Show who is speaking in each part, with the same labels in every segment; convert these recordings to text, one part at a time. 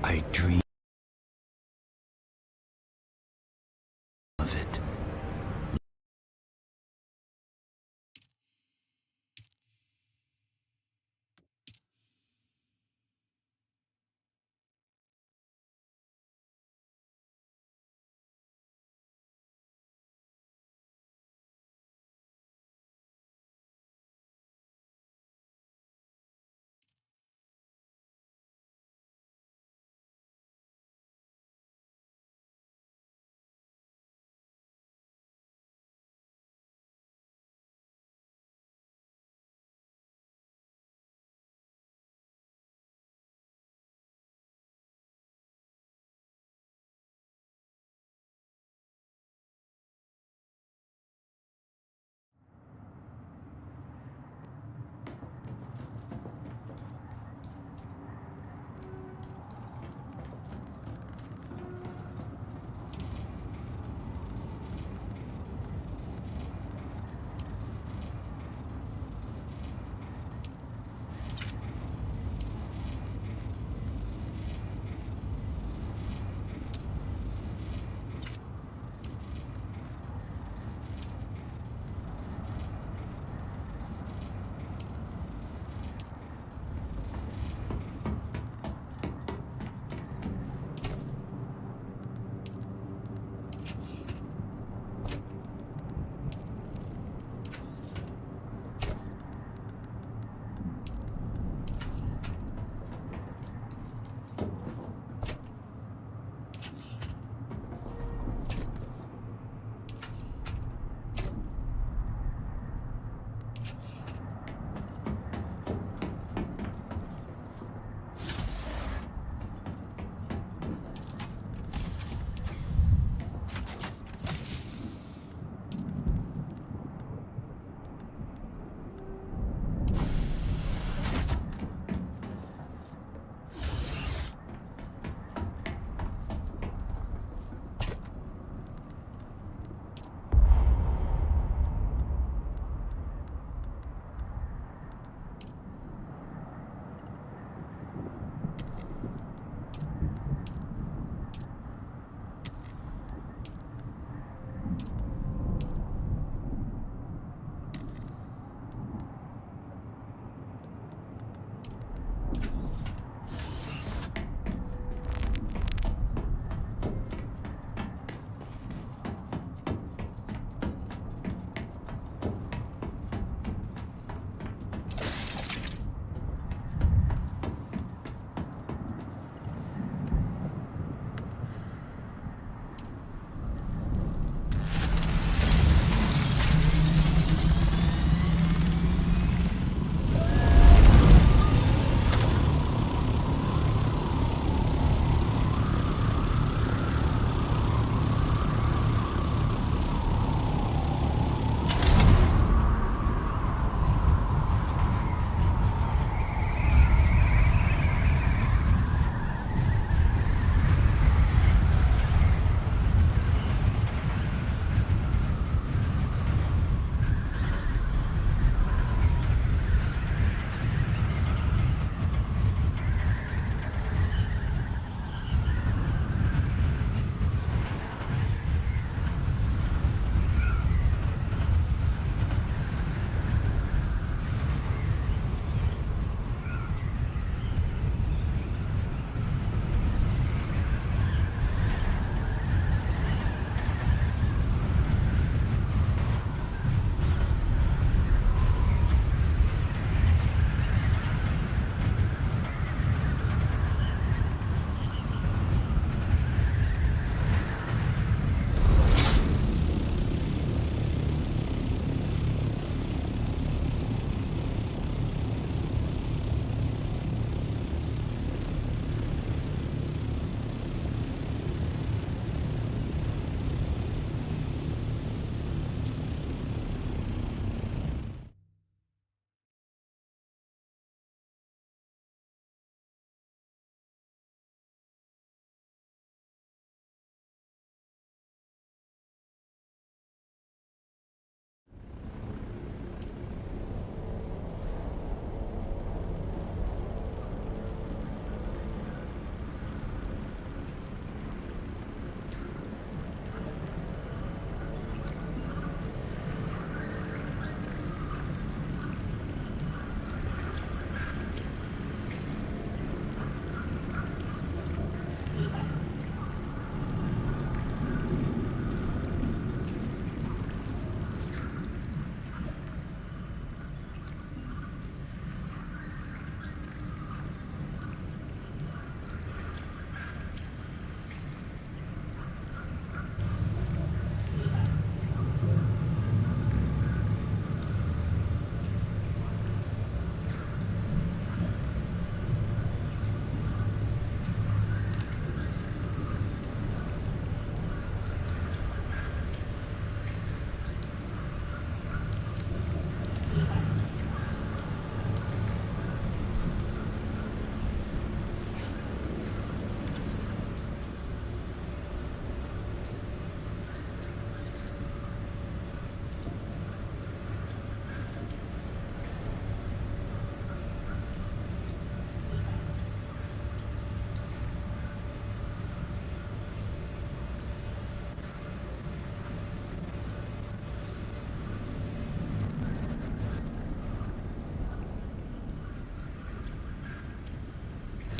Speaker 1: I dream of it.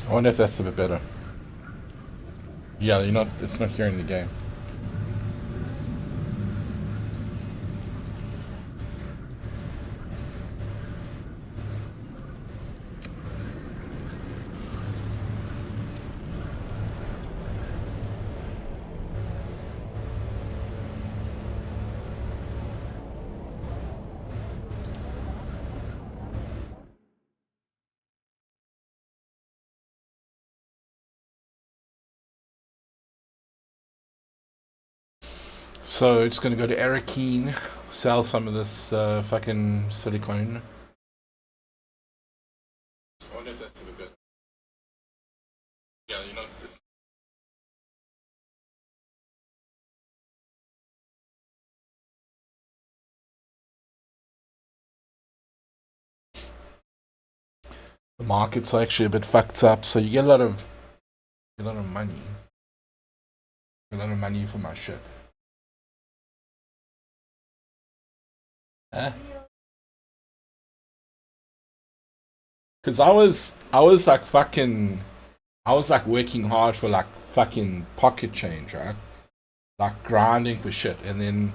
Speaker 2: I wonder if that's a bit better. Yeah, you're not. It's not hearing the game. So just gonna go to Arakeen, sell some of this fucking silicone. I wonder if that's a bit better. Yeah, you're not. The market's actually a bit fucked up, so you get a lot of money, a lot of money for my shit. Huh? Because I was like fucking, I was like working hard for like fucking pocket change, right? Like grinding for shit, and then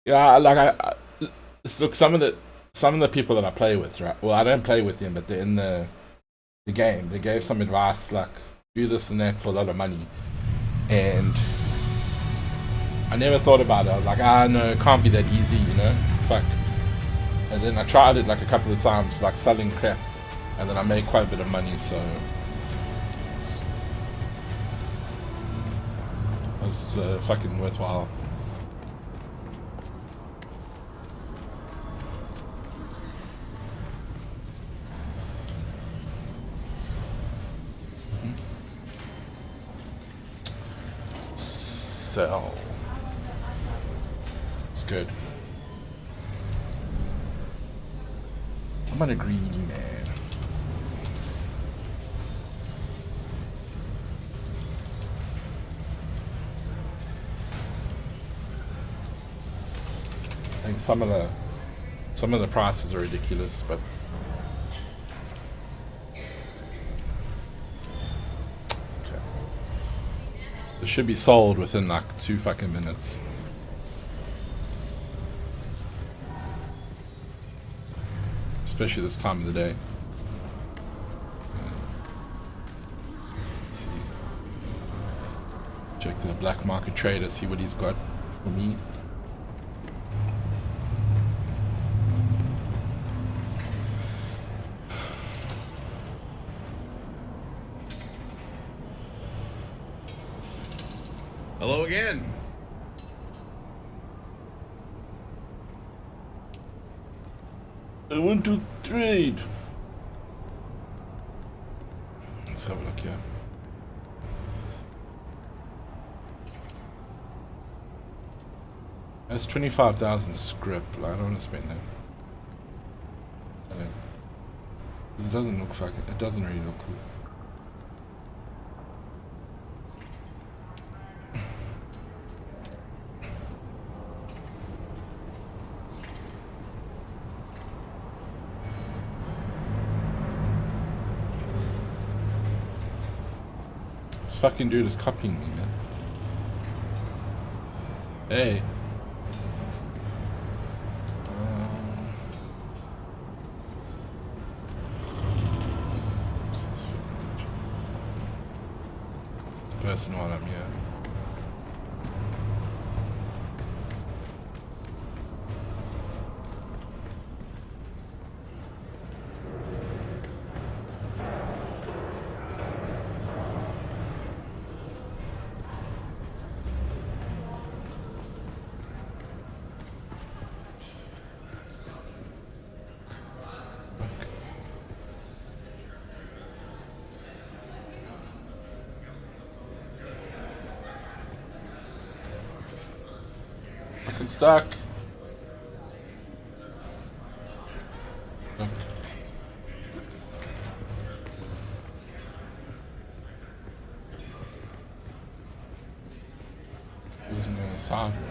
Speaker 2: yeah, like look, some of the people that I play with, right? Well, I don't play with them, but they're in the game. They gave some advice like do this and that for a lot of money, and I never thought about it. I was like, no, it can't be that easy, you know? Fuck. And then I tried it like a couple of times, like selling crap, and then I made quite a bit of money, so it was fucking worthwhile. So it's good. I'm not a greedy man. I think some of the prices are ridiculous, but okay. It should be sold within like 2 fucking minutes. Especially this time of the day. Let's see. Check the black market trader, see what he's got for me.
Speaker 3: Hello again.
Speaker 2: I want to trade. Let's have a look here. That's 25,000 script. I don't want to spend that. It doesn't look fucking. It doesn't really look cool. This fucking dude is copying me, man. Hey. Person while I'm here. Fucking stuck. Okay. Using a sound room.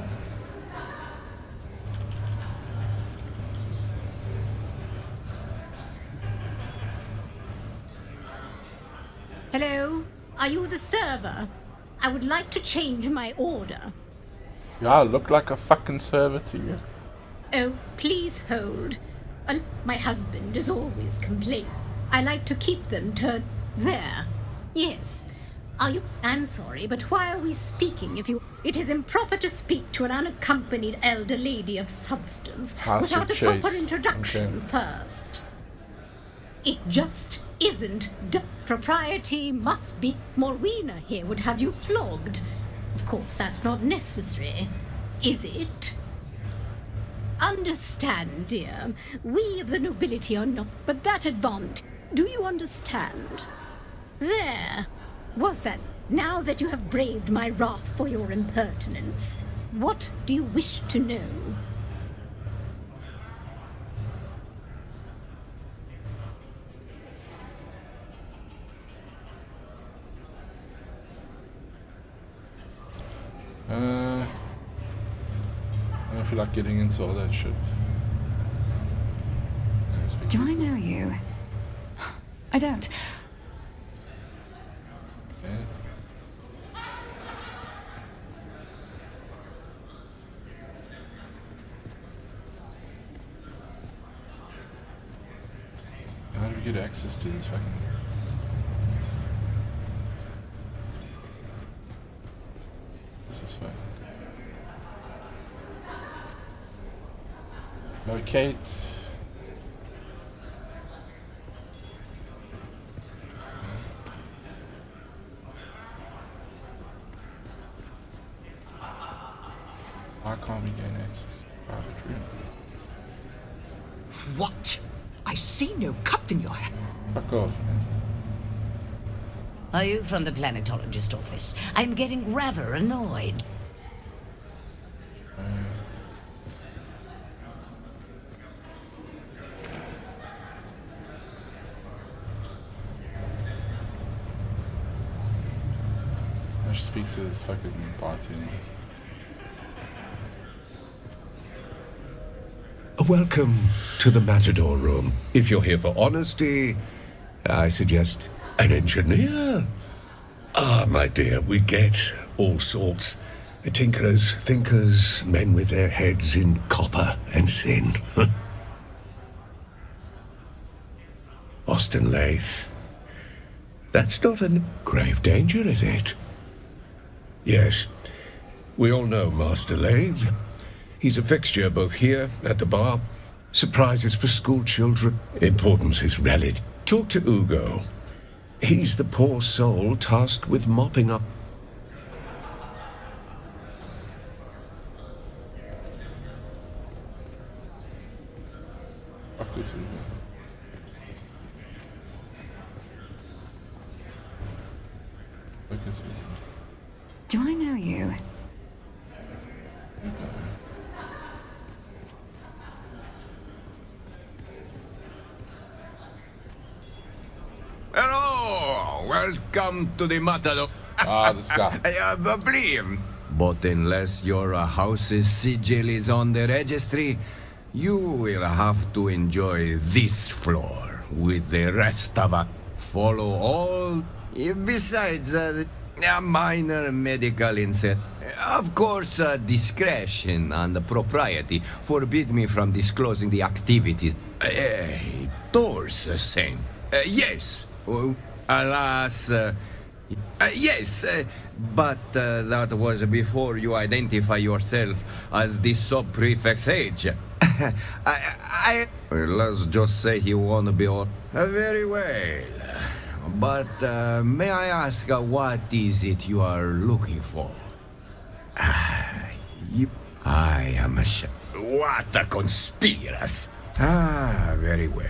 Speaker 4: Hello? Are you the server? I would like to change my order.
Speaker 2: Yeah, I look like a fucking server to you.
Speaker 4: Oh, please hold. My husband is always complaining. I like to keep them to there. Yes. Are you? I'm sorry, but why are we speaking if you? It is improper to speak to an unaccompanied elder lady of substance without a proper introduction first. It just isn't. Propriety must be. Morwena here would have you flogged. Of course, that's not necessary, is it? Understand, dear. We of the nobility are not, but that advantage. Do you understand? There. Was that? Now that you have braved my wrath for your impertinence, what do you wish to know?
Speaker 2: I don't feel like getting into all that shit.
Speaker 5: Do I know you? I don't.
Speaker 2: Okay. How do we get access to this fucking... This is fine. Locate. Why can't we gain access to the private room?
Speaker 6: What? I see no cup in your hand.
Speaker 2: Fuck off, man.
Speaker 7: Are you from the planetologist office? I'm getting rather annoyed.
Speaker 2: I should speak to this fucking bartender.
Speaker 8: Welcome to the Matador Room. If you're here for honesty, I suggest an engineer. Ah, my dear, we get all sorts. Tinkerers, thinkers, men with their heads in copper and sin. Austin Lath. That's not a grave danger, is it? Yes. We all know Master Lath. He's a fixture both here, at the bar, surprises for school children, importance is relative. Talk to Ugo. He's the poor soul tasked with mopping up.
Speaker 2: Fuck this Ugo. Fuck this Ugo.
Speaker 5: Do I know you?
Speaker 3: Hello! Welcome to the Matador.
Speaker 2: Ah, this guy.
Speaker 3: Please. But unless your house's sigil is on the registry, you will have to enjoy this floor with the rest of us. Follow all. Besides, a minor medical incident. Of course, discretion and propriety forbid me from disclosing the activities. Doors, same. Yes. Alas. Yes, but that was before you identify yourself as the sub-prefect's age. Let's just say he won't be all... very well. But may I ask what is it you are looking for? I am a what a conspiracy. Very well.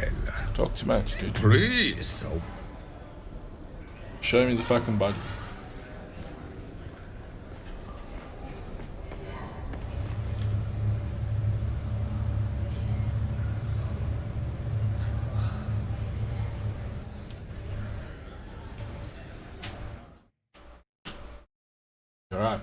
Speaker 2: Talk too much, dude.
Speaker 3: Please.
Speaker 2: Show me the fucking body. Alright.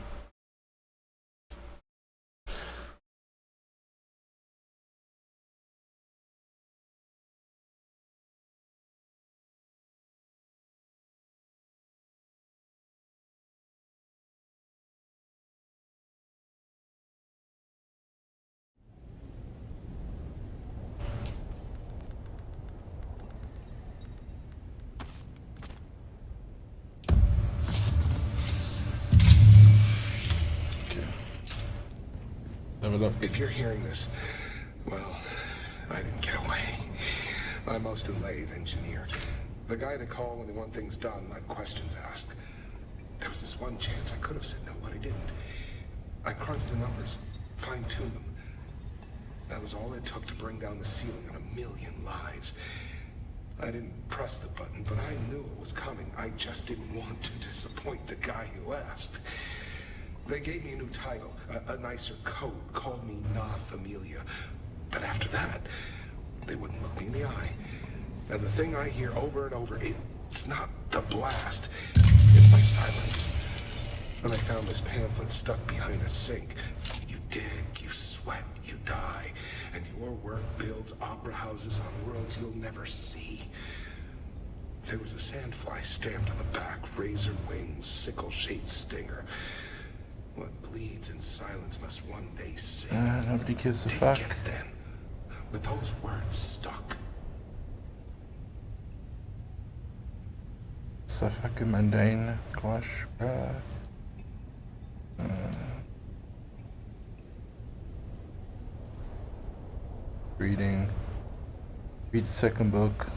Speaker 2: up.
Speaker 9: If you're hearing this, well, I didn't get away. I'm Austin Lathe, engineer. The guy they call when they want things done, not questions asked. There was this one chance I could have said no, but I didn't. I crunched the numbers, fine-tuned them. That was all it took to bring down the ceiling on 1,000,000 lives. I didn't press the button, but I knew it was coming. I just didn't want to disappoint the guy who asked. They gave me a new title, a nicer coat, called me Noth Amelia. But after that, they wouldn't look me in the eye. And the thing I hear over and over, it's not the blast, it's my silence. When I found this pamphlet stuck behind a sink, you dig, you sweat, you die, and your work builds opera houses on worlds you'll never see. There was a sandfly stamped on the back, razor wings, sickle-shaped stinger. What bleeds in silence must one day sing.
Speaker 2: Nobody gives a
Speaker 9: Take
Speaker 2: fuck.
Speaker 9: it then, with those words stuck.
Speaker 2: So fucking mundane. Gosh, bruh. Reading. Read the second book.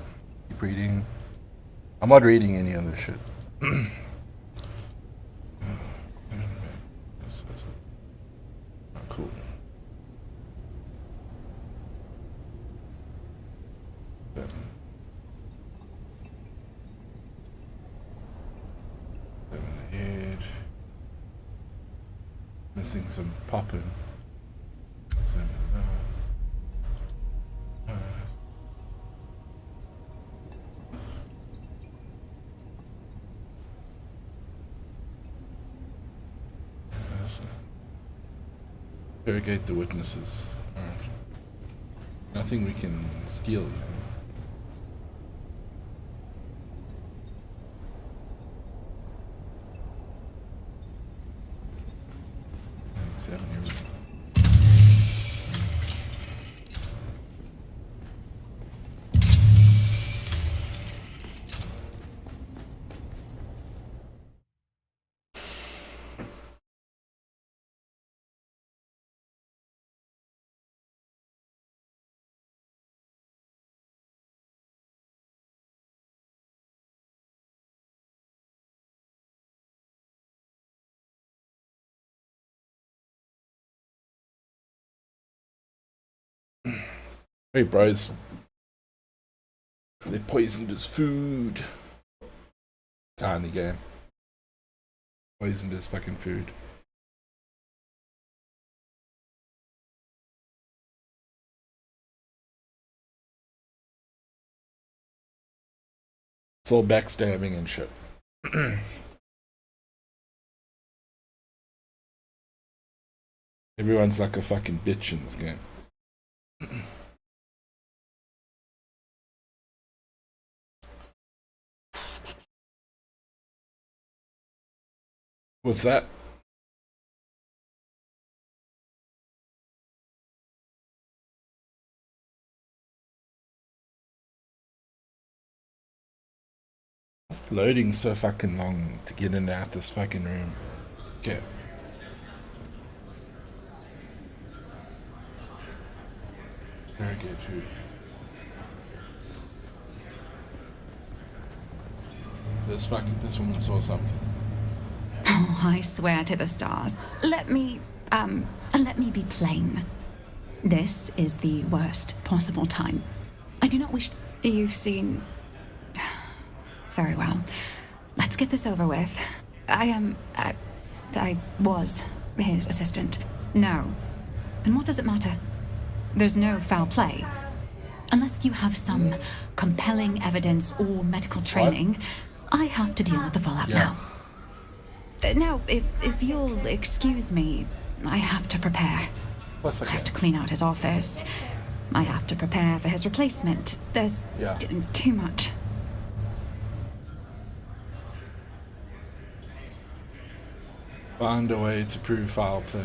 Speaker 2: Keep reading. I'm not reading any other shit. Oh, cool. Seven, 8. Missing some popping. 7, 9. Interrogate the witnesses. Alright. Nothing we can steal, you know. Examine everything. Hey, bros. They poisoned his food. Guy in the game. Poisoned his fucking food. It's all backstabbing and shit. Everyone's like a fucking bitch in this game. What's that? It's loading so fucking long to get in and out this fucking room. Okay. Interrogate who? This woman saw something.
Speaker 5: Oh, I swear to the stars. Let me be plain. This is the worst possible time. I do not wish to... You've seen... Very well. Let's get this over with. I was his assistant. No. And what does it matter? There's no foul play. Unless you have some compelling evidence or medical training, I have to deal with the fallout now. Now, if you'll excuse me, I have to prepare. I have to clean out his office. I have to prepare for his replacement. There's too much.
Speaker 2: Find a way to prove foul play.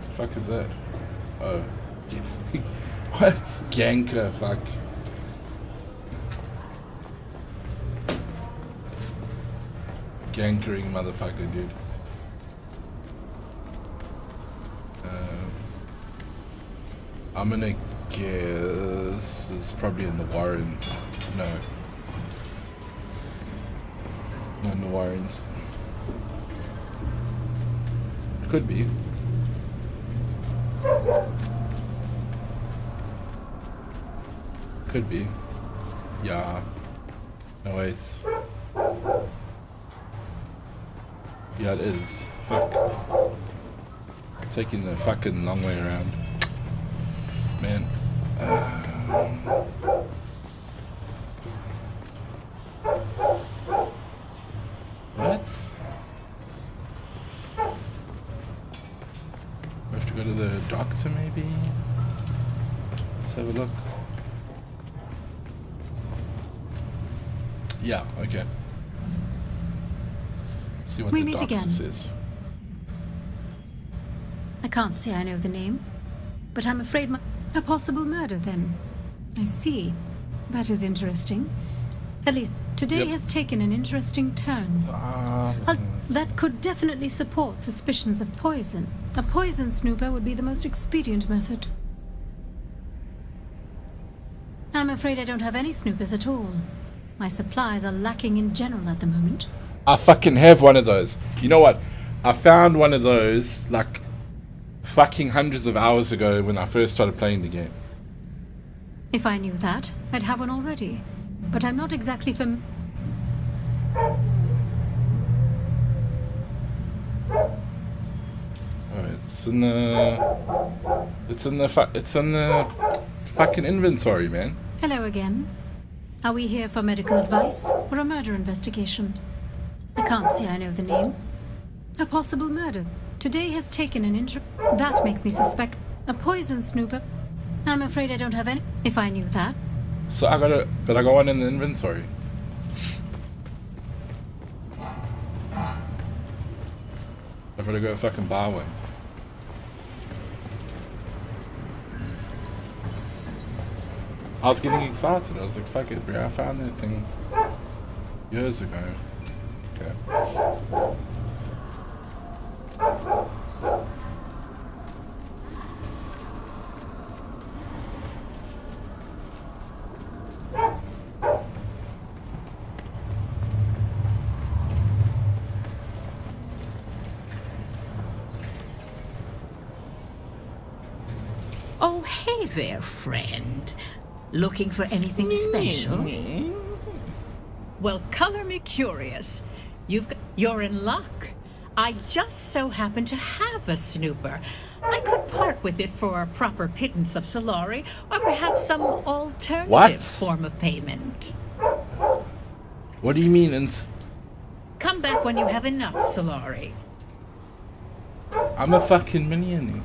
Speaker 2: The fuck is that? Oh. What? Ganker, fuck. gankering motherfucker, dude. I'm gonna guess it's probably in the Warrens. No. Not in the Warrens. Could be. Could be. Yeah. No, wait. Yeah, it is. Fuck. I'm taking the fucking long way around. Man. What? We have to go to the doctor, maybe? Let's have a look. Yeah, okay. See what
Speaker 4: We
Speaker 2: the
Speaker 4: meet
Speaker 2: doctor
Speaker 4: again.
Speaker 2: says.
Speaker 4: I can't say I know the name, but I'm afraid a possible murder, then. I see. That is interesting. At least today
Speaker 2: Yep.
Speaker 4: has taken an interesting turn. That could definitely support suspicions of poison. A poison snooper would be the most expedient method. I'm afraid I don't have any snoopers at all. My supplies are lacking in general at the moment.
Speaker 2: I fucking have one of those. You know what? I found one of those, like, fucking hundreds of hours ago when I first started playing the game.
Speaker 4: If I knew that, I'd have one already. But I'm not exactly
Speaker 2: Alright, it's in the fucking inventory, man.
Speaker 4: Hello again. Are we here for medical advice or a murder investigation? I can't say I know the name. A possible murder. Today has taken an that makes me suspect a poison snooper. I'm afraid I don't have any. If I knew that.
Speaker 2: So I got one in the inventory. I better go fucking buy one. I was getting excited. I was like, fuck it, bro. I found that thing years ago. Okay.
Speaker 6: Oh, hey there, friend. Looking for anything special? Well, color me curious. You're in luck. I just so happen to have a snooper. I could part with it for a proper pittance of Solari, or perhaps some alternative
Speaker 2: What?
Speaker 6: form of payment.
Speaker 2: What do you mean?
Speaker 6: Come back when you have enough, Solari.
Speaker 2: I'm a fucking millionaire.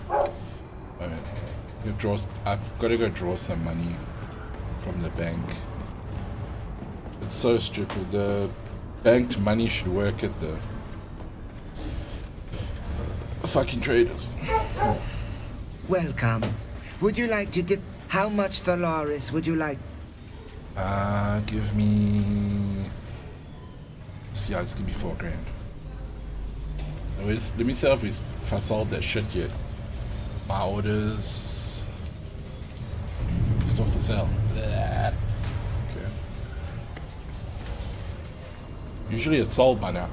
Speaker 2: Alright. I've got to go draw some money from the bank. It's so stupid. The banked money should work at the fucking traders.
Speaker 3: Welcome. Would you like to dip? How much Thalaris would you like?
Speaker 2: Give me. Yeah, just give me 4 grand. Let me see if I sold that shit yet. My orders. Still for sale. Blah. Okay. Usually it's sold by now.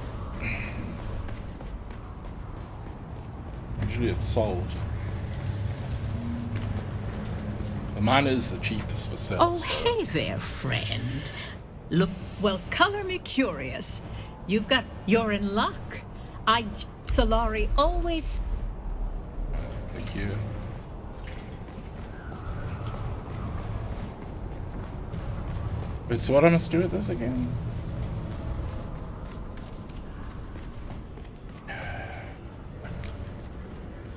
Speaker 2: Usually it's sold. But mine is the cheapest for sale.
Speaker 6: Oh,
Speaker 2: so.
Speaker 6: hey there, friend. Look, well, color me curious. You're in luck. Solari always.
Speaker 2: Thank you. Wait, so what I must do with this again?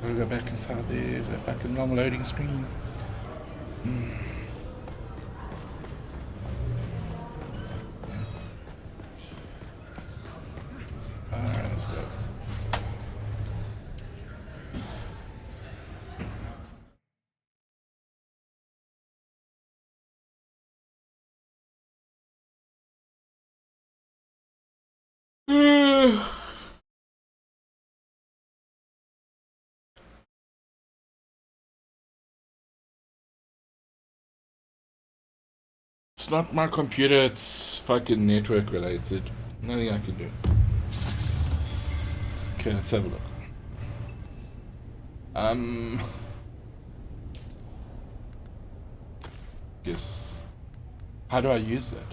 Speaker 2: Gotta go back inside there, the fucking long loading screen. Alright, let's go. It's not my computer, it's fucking network related. Nothing I can do. Okay, let's have a look. Yes. How do I use that?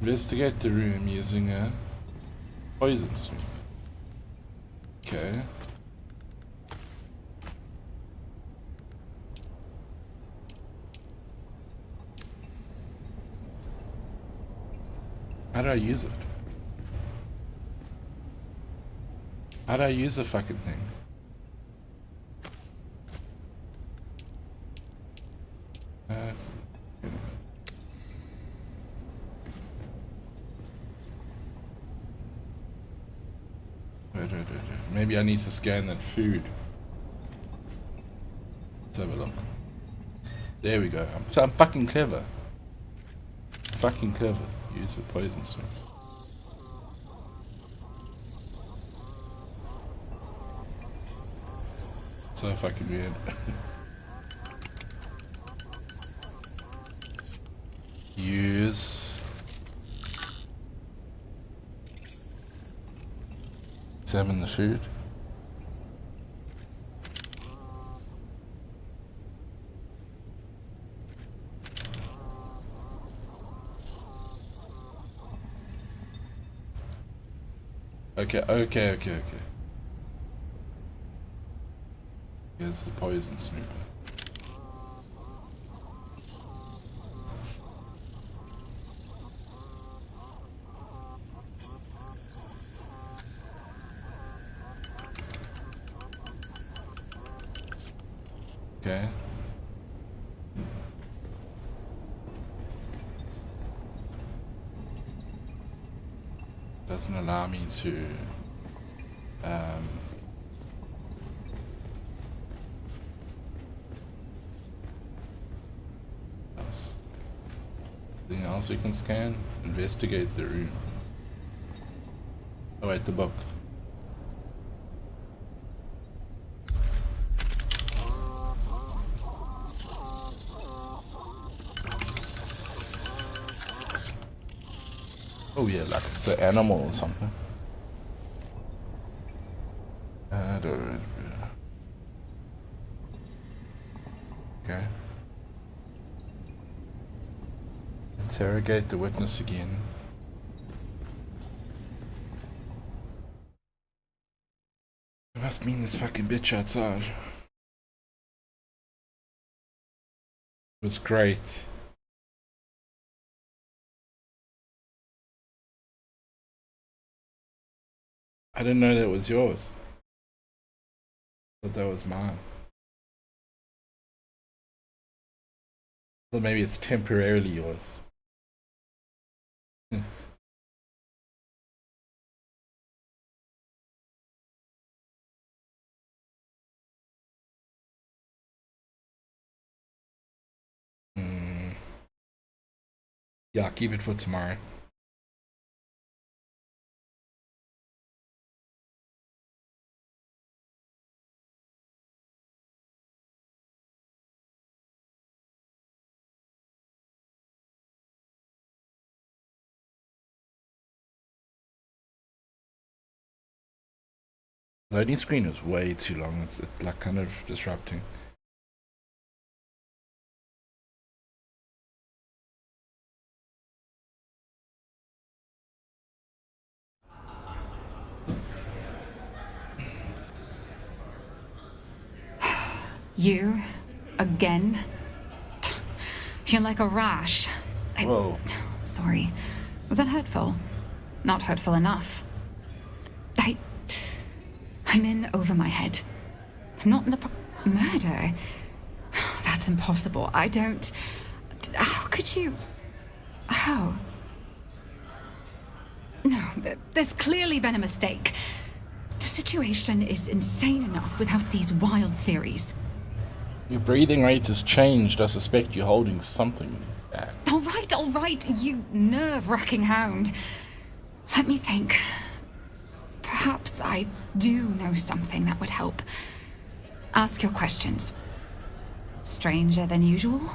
Speaker 2: Investigate the room using a poison string. Okay. How do I use it? How do I use the fucking thing? Wait. Maybe I need to scan that food. Let's have a look. There we go. I'm fucking clever. Fucking clever. Use the poison string. So fucking weird. Use. Examine the food. Okay. Here's the poison snooper. Okay. Doesn't allow me to anything else we can scan? Investigate the room. Oh wait, the book. Oh yeah, like it's an animal or something. Okay. Interrogate the witness again. It must mean this fucking bitch outside. It was great. I didn't know that was yours. I thought that was mine. Well, maybe it's temporarily yours. Yeah, keep it for tomorrow. Loading screen is way too long. It's like kind of disrupting.
Speaker 5: You? Again? You're like a rash.
Speaker 2: Whoa.
Speaker 5: Sorry. Was that hurtful? Not hurtful enough. I'm in over my head. I'm not in a murder. That's impossible. I don't... How could you... How? No, there's clearly been a mistake. The situation is insane enough without these wild theories.
Speaker 2: Your breathing rate has changed. I suspect you're holding something back.
Speaker 5: All right, you nerve-wracking hound. Let me think. Perhaps I do know something that would help. Ask your questions. Stranger than usual?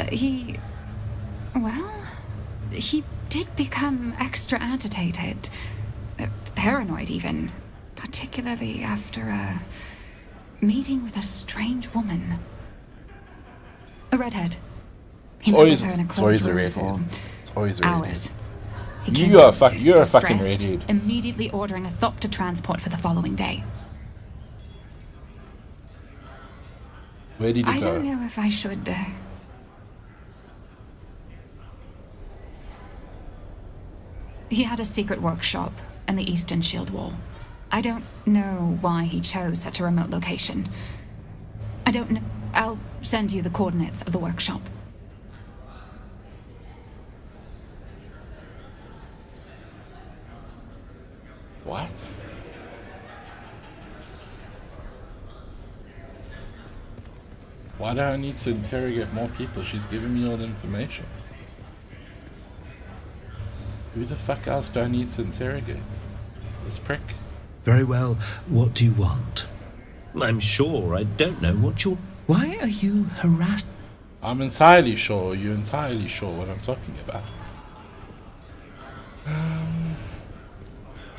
Speaker 5: He did become extra agitated. Paranoid, even. Particularly after a meeting with a strange woman. A redhead. He met with her in a closed room for hours.
Speaker 2: You're a fucking redhead.
Speaker 5: Immediately ordering a Thopter transport for the following day.
Speaker 2: Where did he
Speaker 5: I
Speaker 2: go?
Speaker 5: don't know if I should. He had a secret workshop in the Eastern Shield Wall. I don't know why he chose such a remote location. I don't know. I'll send you the coordinates of the workshop.
Speaker 2: What? Why do I need to interrogate more people? She's giving me all the information. Who the fuck else do I need to interrogate? This prick?
Speaker 1: Very well, what do you want? I'm sure I don't know what you're... Why are you harassed?
Speaker 2: I'm entirely sure you're entirely sure what I'm talking about.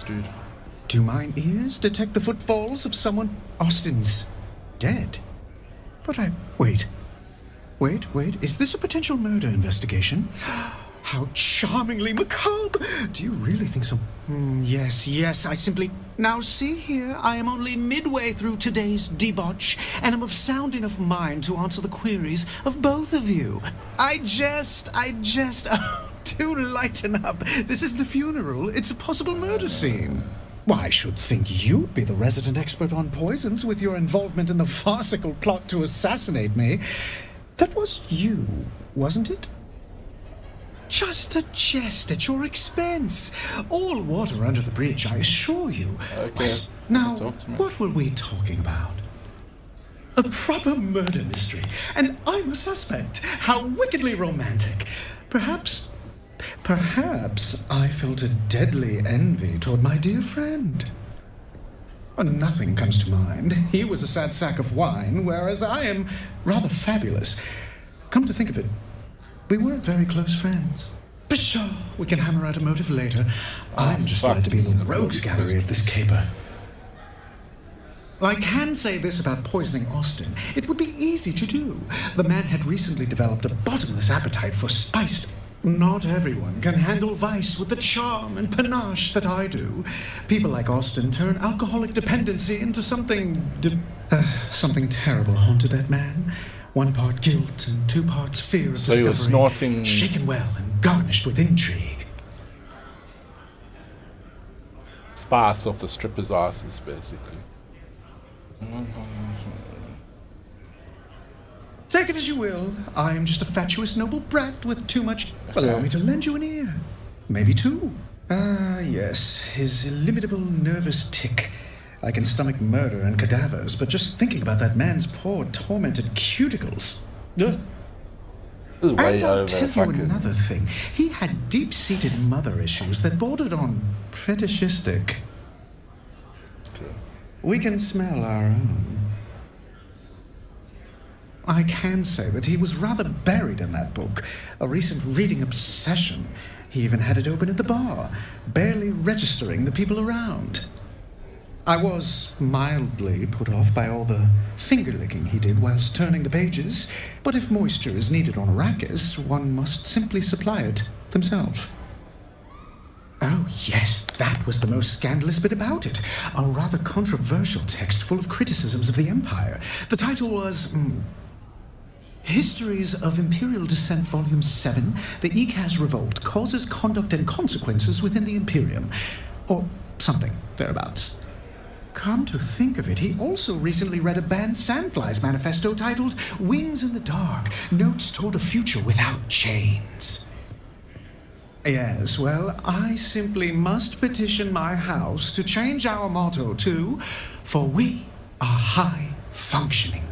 Speaker 2: Dude.
Speaker 10: Do mine ears detect the footfalls of someone? Austin's dead. But wait, is this a potential murder investigation? How charmingly macabre! Do you really think so? Yes, I simply... Now see here, I am only midway through today's debauch, and am of sound enough mind to answer the queries of both of you. I just... Oh, do lighten up. This isn't a funeral, it's a possible murder scene. Why, I should think you'd be the resident expert on poisons with your involvement in the farcical plot to assassinate me. That was you, wasn't it? Just a jest at your expense. All water under the bridge, I assure you.
Speaker 2: Okay.
Speaker 10: Now, what were we talking about? A proper murder mystery, and I'm a suspect. How wickedly romantic. Perhaps I felt a deadly envy toward my dear friend. Nothing comes to mind. He was a sad sack of wine, whereas I am rather fabulous. Come to think of it, we weren't very close friends. Pshaw, we can hammer out a motive later. I'm just glad to be in the rogues gallery of this caper. I can say this about poisoning Austin. It would be easy to do. The man had recently developed a bottomless appetite for spiced. Not everyone can handle vice with the charm and panache that I do. People like Austin turn alcoholic dependency into something terrible haunted that man. 1 part guilt and 2 parts fear of discovery.
Speaker 2: So he was snorting...
Speaker 10: Shaken well and garnished with intrigue.
Speaker 2: Sparse off the strippers' asses, basically.
Speaker 10: Take it as you will. I am just a fatuous noble brat with too much... Allow me to lend you an ear. Maybe 2. Yes, his illimitable nervous tick. I can stomach murder and cadavers, but just thinking about that man's poor, tormented cuticles. Ugh. And I'll tell you another thing. He had deep-seated mother issues that bordered on fetishistic. We can smell our own. I can say that he was rather buried in that book, a recent reading obsession. He even had it open at the bar, barely registering the people around. I was mildly put off by all the finger-licking he did whilst turning the pages, but if moisture is needed on Arrakis, one must simply supply it themselves. Oh, yes, that was the most scandalous bit about it. A rather controversial text full of criticisms of the Empire. The title was... Histories of Imperial Descent, Volume 7, The Ekaz Revolt Causes, Conduct, and Consequences Within the Imperium. Or something thereabouts. Come to think of it, he also recently read a banned Sandflies manifesto titled Wings in the Dark, Notes Toward a Future Without Chains. Yes, well, I simply must petition my house to change our motto to, for we are high functioning.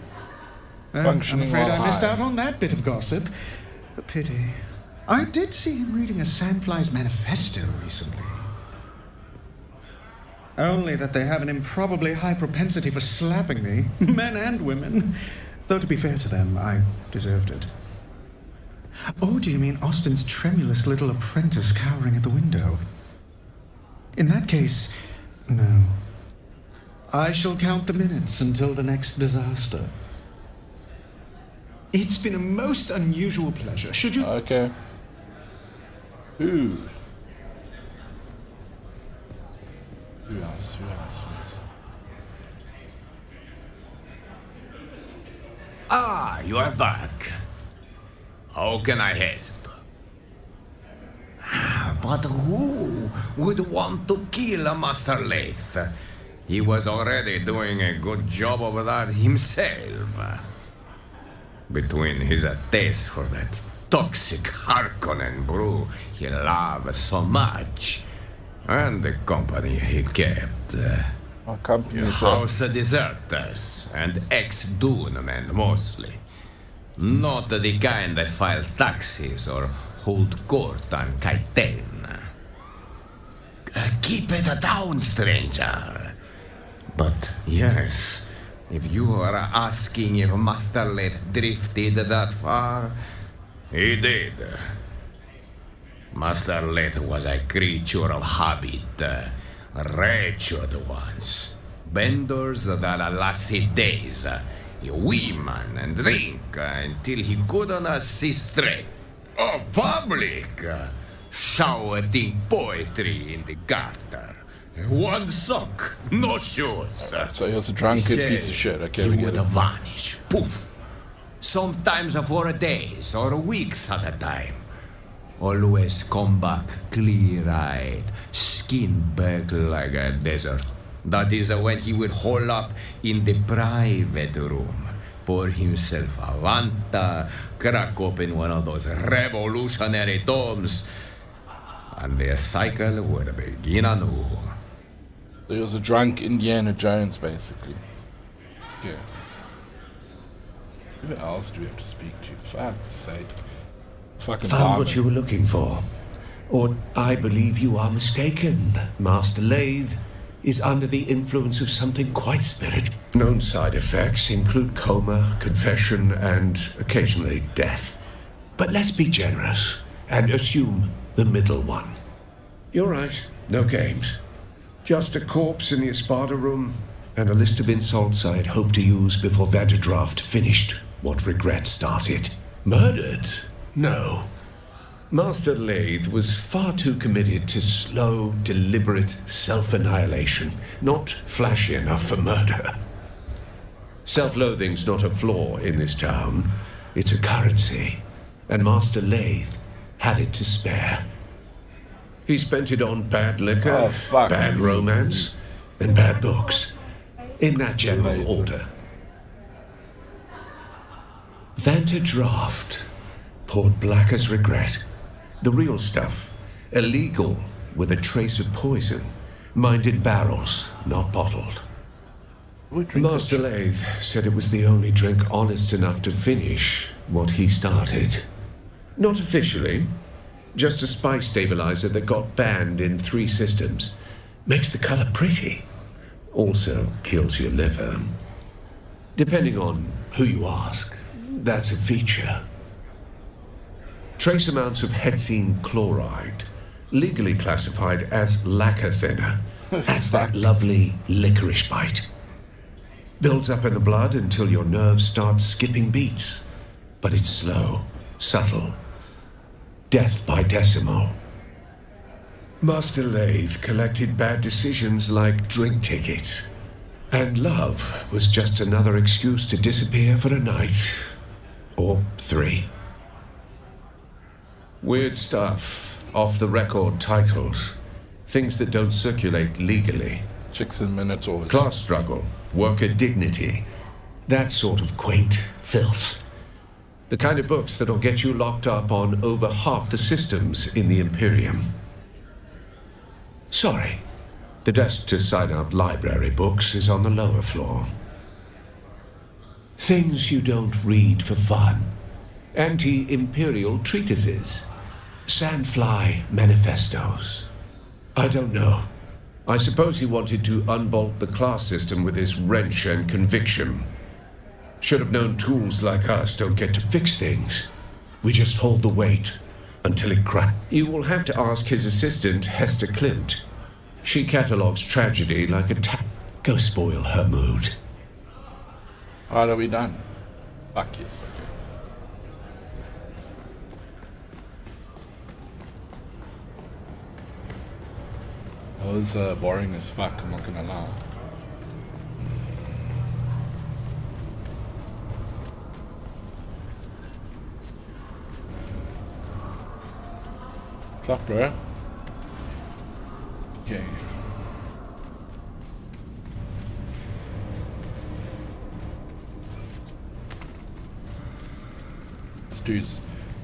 Speaker 2: Functioning
Speaker 10: I'm afraid
Speaker 2: while
Speaker 10: I missed
Speaker 2: high.
Speaker 10: out on that bit of gossip. A pity. I did see him reading a Sandfly's manifesto recently. Only that they have an improbably high propensity for slapping me, men and women. Though to be fair to them, I deserved it. Oh, do you mean Austin's tremulous little apprentice cowering at the window? In that case, no. I shall count the minutes until the next disaster. It's been a most unusual pleasure. Should you...
Speaker 2: Okay. Who? Who else?
Speaker 3: Ah, you are back. How can I help? But who would want to kill Master Lath? He was already doing a good job of that himself. Between his taste for that toxic Harkonnen brew he loved so much, and the company he kept.
Speaker 2: Our company is
Speaker 3: House deserters and ex-Dune men mostly. Not the kind that file taxes or hold court on Kaiten. Keep it down, stranger. But yes, if you are asking if Master Lath drifted that far, he did. Master Lath was a creature of habit, wretched ones. Benders that lasted days, women and drink until he couldn't see straight. Oh, public! Shouting poetry in the gutter. One sock, no shoes.
Speaker 2: So he was a drunkard piece of shit. Okay, we
Speaker 3: he
Speaker 2: get
Speaker 3: would
Speaker 2: it.
Speaker 3: vanish, poof. Sometimes for days or weeks at a time. Always come back clear-eyed, skin back like a desert. That is when he would hole up in the private room, pour himself a Vanta, crack open one of those revolutionary tomes, and the cycle would begin anew.
Speaker 2: So he was a drunk Indiana Jones, basically. Okay. Who else do we have to speak to? Fuck's sake. Fucking
Speaker 8: Found what
Speaker 2: Barman.
Speaker 8: you were looking for. Or I believe you are mistaken. Master Lathe is under the influence of something quite spiritual. Known side effects include coma, confession, and occasionally death. But let's be generous and assume the middle one. You're right, no games. Just a corpse in the Espada room and a list of insults I'd hoped to use before Vanderdraft finished what regret started. Murdered? No. Master Lathe was far too committed to slow, deliberate self-annihilation, not flashy enough for murder. Self-loathing's not a flaw in this town. It's a currency, and Master Lathe had it to spare. He spent it on bad liquor,
Speaker 2: Oh, fuck.
Speaker 8: bad romance, and bad books. In that general
Speaker 2: Lazy.
Speaker 8: order. Vanderdraft poured black as regret. The real stuff. Illegal with a trace of poison. Mined in barrels, not bottled.
Speaker 2: We drink
Speaker 8: Master Lathe said it was the only drink honest enough to finish what he started. Not officially. Just a spice stabilizer that got banned in 3 systems. Makes the color pretty. Also kills your liver. Depending on who you ask, that's a feature. Trace amounts of hexene chloride, legally classified as lacquer thinner. That's that lovely licorice bite. Builds up in the blood until your nerves start skipping beats. But it's slow, subtle. Death by decimal. Master Lathe collected bad decisions like drink tickets. And love was just another excuse to disappear for a night. Or 3. Weird stuff, off-the-record titles. Things that don't circulate legally.
Speaker 2: chicks and minotaurs.
Speaker 8: Class struggle, worker dignity. That sort of quaint filth. The kind of books that'll get you locked up on over half the systems in the Imperium. Sorry. The desk to sign out library books is on the lower floor. Things you don't read for fun. Anti-Imperial treatises. Sandfly manifestos. I don't know. I suppose he wanted to unbolt the class system with his wrench and conviction. Should have known tools like us don't get to fix things. We just hold the weight until it cracks. You will have to ask his assistant, Hester Klimt. She catalogues tragedy like a Go spoil her mood.
Speaker 2: Alright, are we done? Fuck yes, okay. That was boring as fuck, I'm not gonna lie. What's up, bro? Okay.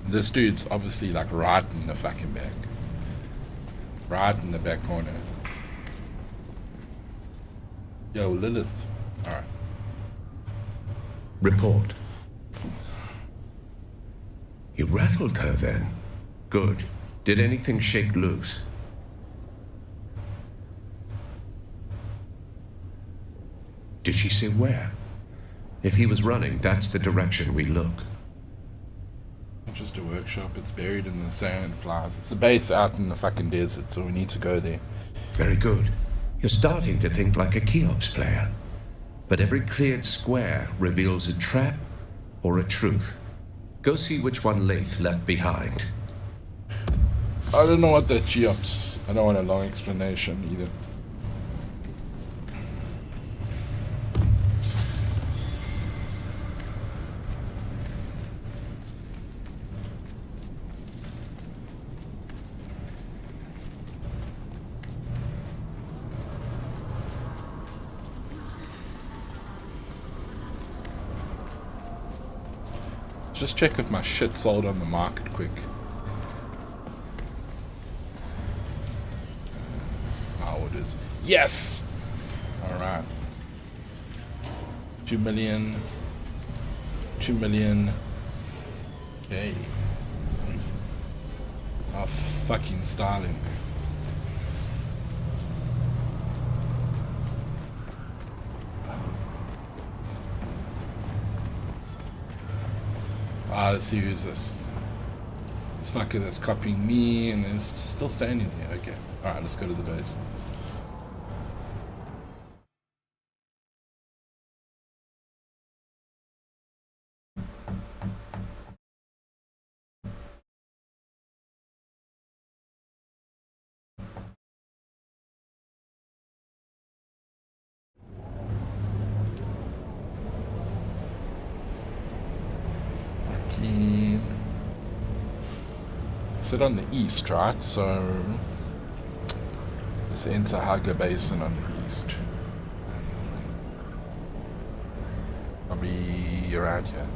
Speaker 2: This dude's obviously like right in the fucking back. Right in the back corner. Yo, Lilith. Alright.
Speaker 8: Report. You rattled her then. Good. Did anything shake loose? Did she say where? If he was running, that's the direction we look.
Speaker 2: Not just a workshop, it's buried in the sand flies. It's a base out in the fucking desert, so we need to go there.
Speaker 8: Very good. You're starting to think like a Cheops player. But every cleared square reveals a trap or a truth. Go see which one Lath left behind.
Speaker 2: I don't know what that Geops. I don't want a long explanation either. Just check if my shit sold on the market quick. Orders. Yes! Alright. 2 million. 2 million. Okay. Oh, fucking styling. Let's see who's this. This fucker that's copying me and is still standing here. Okay. Alright, let's go to the base. Sit on the east, right? So let's enter Haga Basin on the east. Probably around here.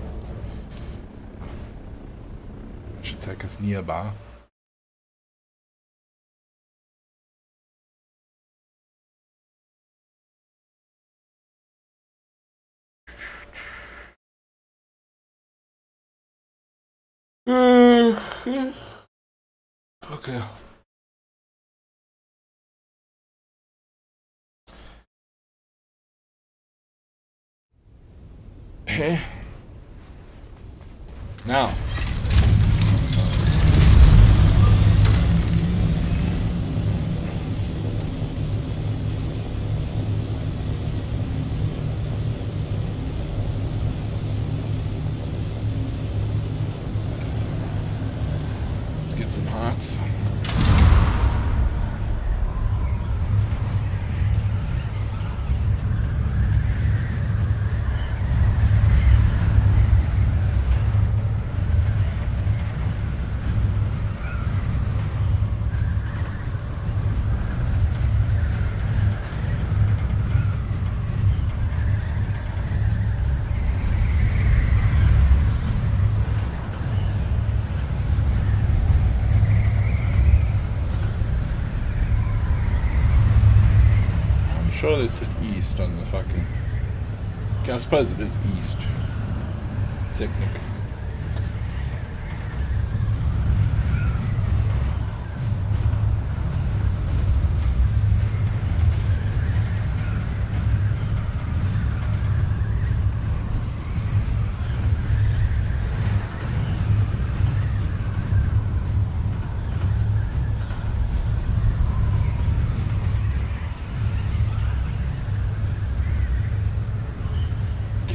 Speaker 2: Should take us nearby. Okay. Hey. Now. Let's get some hearts. sure they said east on the fucking... Okay, I suppose it is east. Technically.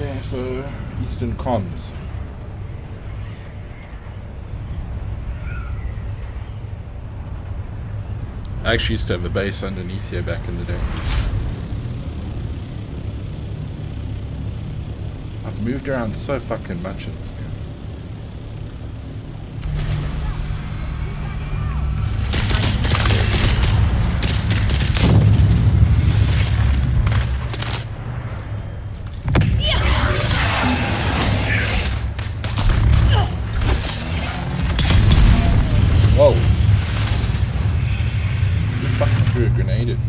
Speaker 2: Okay, so Eastern Comms. I actually used to have a base underneath here back in the day. I've moved around so fucking much in this game. Whoa. Who fucking threw a grenade at me?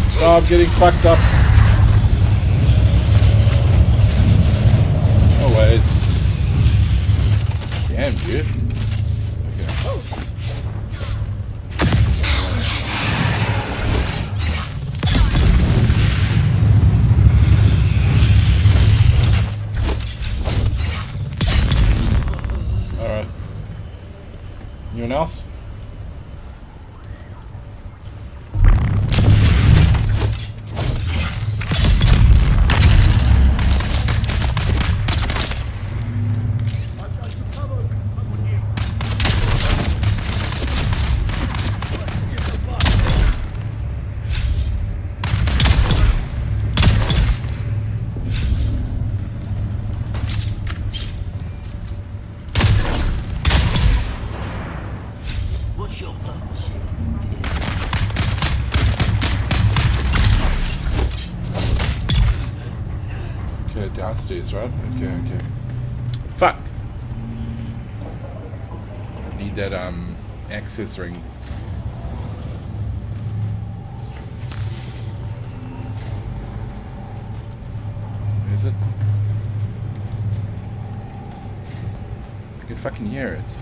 Speaker 2: Stop getting fucked up. No ways. Damn, dude. Anyone else? Downstairs, right? Okay. Fuck! Need that, access ring. Where is it? I can fucking hear it.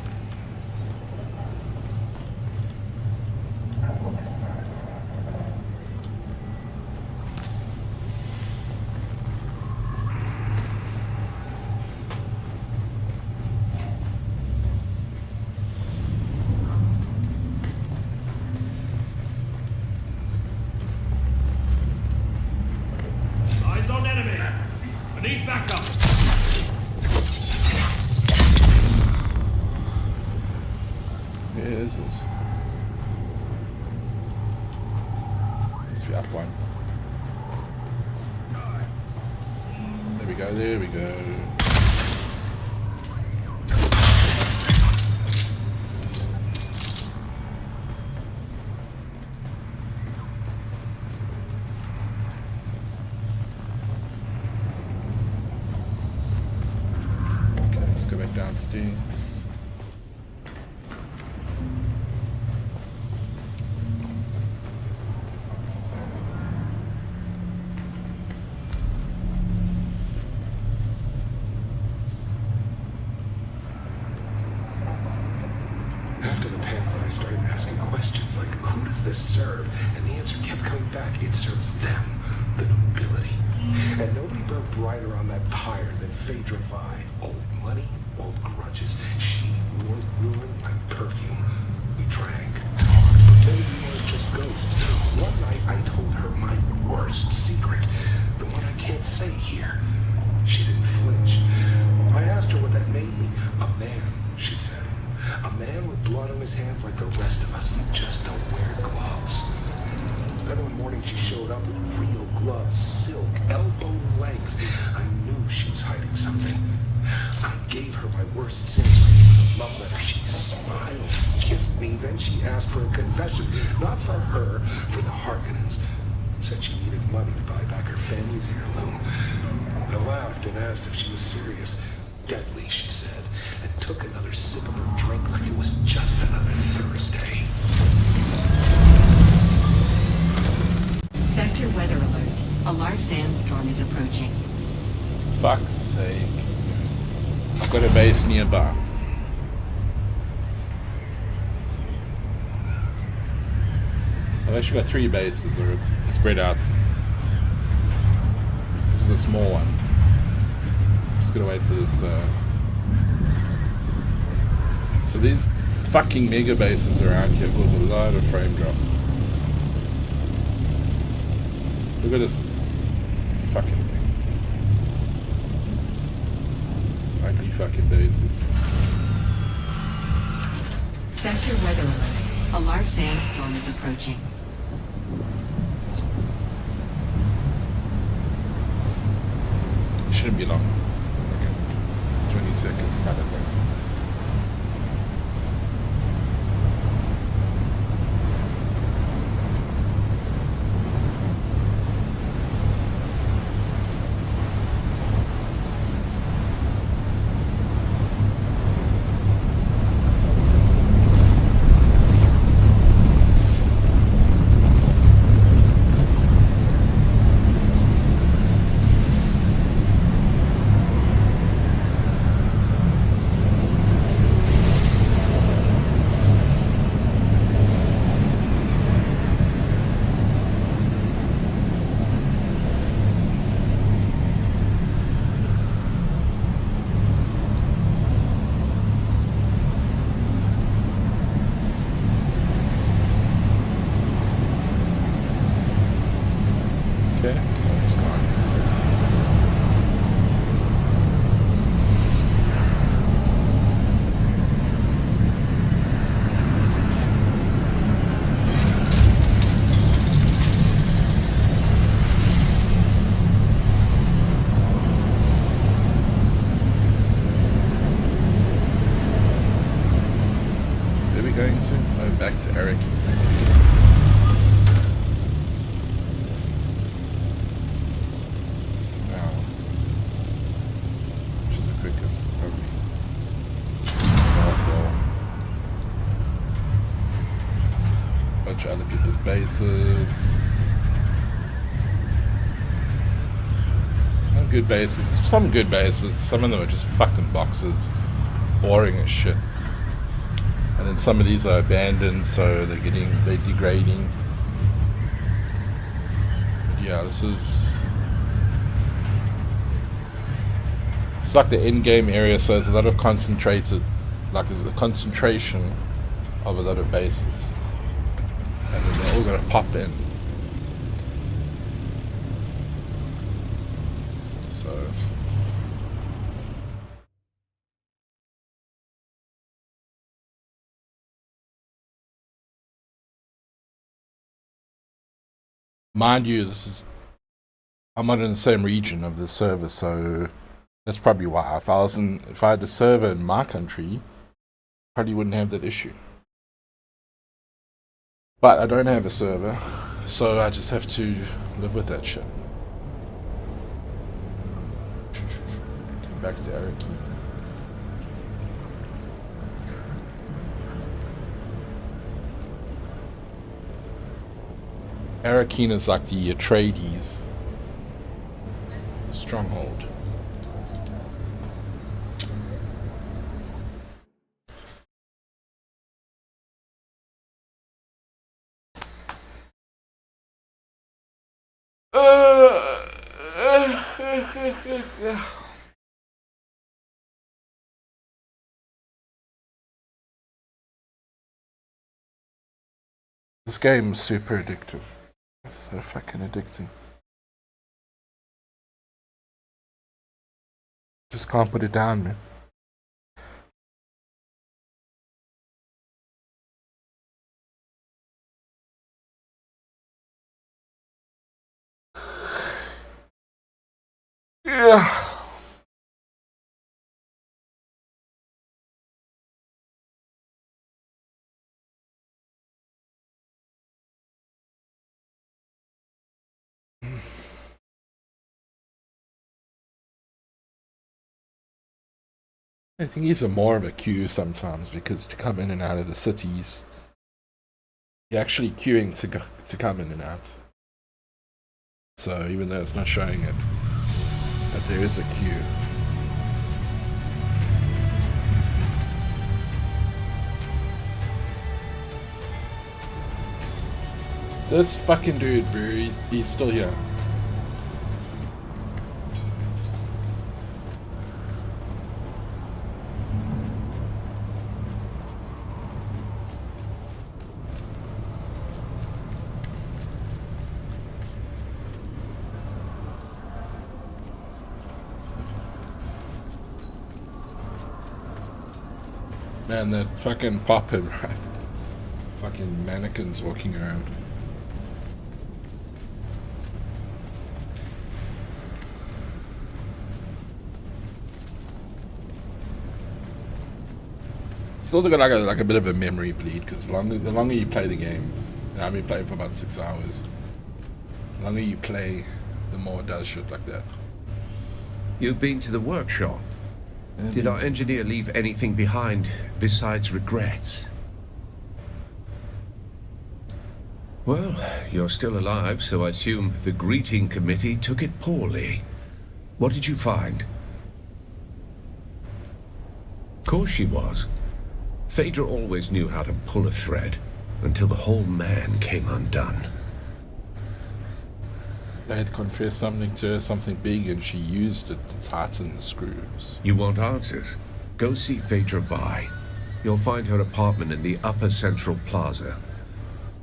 Speaker 2: There we go. Okay, let's go back downstairs.
Speaker 9: Said she needed money to buy back her family's heirloom. I laughed and asked if she was serious. Deadly, she said, and took another sip of her drink like it was just another Thursday.
Speaker 11: Sector weather alert. A large sandstorm is approaching.
Speaker 2: Fuck's sake. I've got a base nearby. I've actually got 3 bases that are spread out. This is a small one. Just gonna wait for this. So these fucking mega bases around here cause a lot of frame drop. Look at this fucking thing. Ugly fucking bases.
Speaker 11: Sector weather alert. A large sandstorm is approaching.
Speaker 2: It shouldn't be long. Like 20 seconds kind of thing. Okay, so it's gone. Where are we going to? Oh, back to Eric. Other people's bases. Some good bases. Some of them are just fucking boxes. Boring as shit. And then some of these are abandoned, so they're degrading. But yeah, it's like the end game area, so there's a lot of concentrated, like there's a concentration of a lot of bases. And then they're all going to pop in. So. Mind you, I'm not in the same region of the server, so that's probably why. If I had a server in my country, probably wouldn't have that issue. But I don't have a server, so I just have to live with that shit. Back to Eric. Arakeen is like the Atreides stronghold. This game is super addictive. It's so fucking addicting. Just can't put it down, man. Yeah. I think he's more of a queue sometimes because to come in and out of the cities, you're actually queuing to come in and out. So even though it's not showing it, but there is a queue. This fucking dude, bro, he's still here. Man, that fucking poppin', right? Fucking mannequins walking around. It's also got like a bit of a memory bleed because the longer you play the game, I've been playing for about 6 hours. The longer you play, the more it does shit like that.
Speaker 8: You've been to the workshop. Did our engineer leave anything behind besides regrets? Well, you're still alive, so I assume the greeting committee took it poorly. What did you find? Of course she was. Phaedra always knew how to pull a thread, until the whole man came undone.
Speaker 2: I had confessed something to her, something big, and she used it to tighten the screws.
Speaker 8: You want answers? Go see Phaedra Vi. You'll find her apartment in the upper central plaza.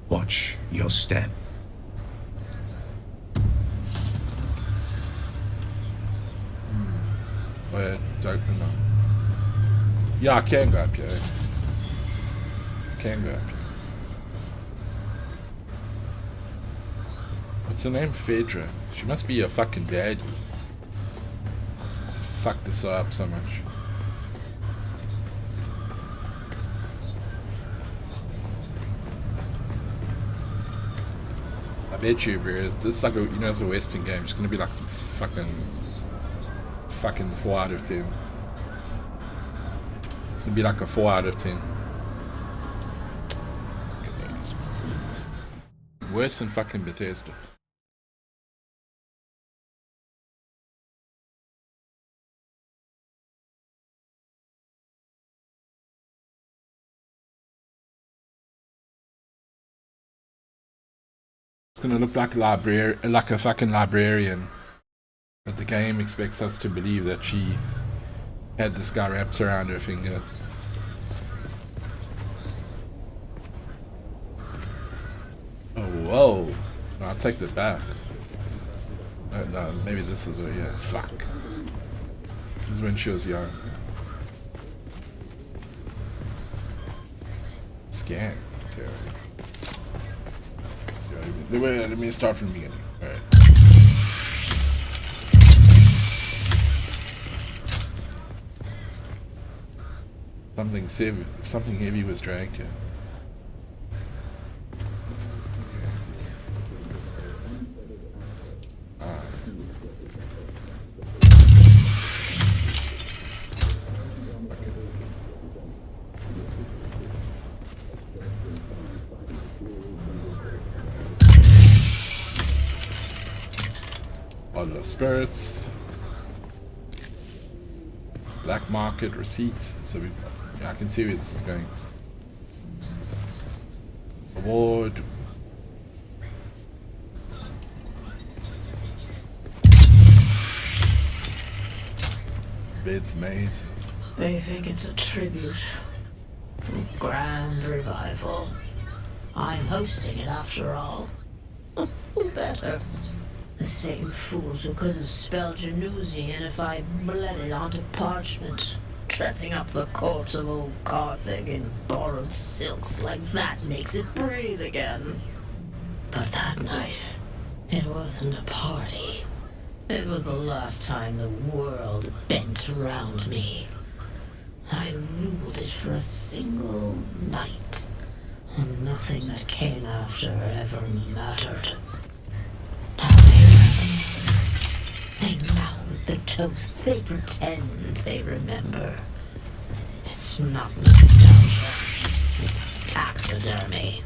Speaker 8: Watch your step.
Speaker 2: I don't know. Yeah, I can go up here. I can go up here. What's her name? Phaedra. She must be a fucking baddie. Fuck this up so much. I bet you, bro. It's like it's a Western game. It's gonna be like some fucking 4 out of 10. It's gonna be like a 4 out of 10. Worse than fucking Bethesda. It's gonna look like a fucking librarian. But the game expects us to believe that she had this guy wrapped around her finger. Oh, whoa. No, I'll take that back. No, maybe this is her, yeah. Fuck. This is when she was young. Scan. Okay. Let me start from the beginning. Alright. Something heavy was dragged here. Bottle of spirits, black market receipts. So I can see where this is going. Award. Bids made.
Speaker 12: They think it's a tribute. Grand revival. I'm hosting it after all. Who better? The same fools who couldn't spell Januzzian if I bled it onto parchment. Dressing up the corpse of old Carthage in borrowed silks like that makes it breathe again. But that night, it wasn't a party. It was the last time the world bent around me. I ruled it for a single night, and nothing that came after ever mattered. Now they reminisce. They mouth the toasts. They pretend they remember. It's not nostalgia. It's taxidermy.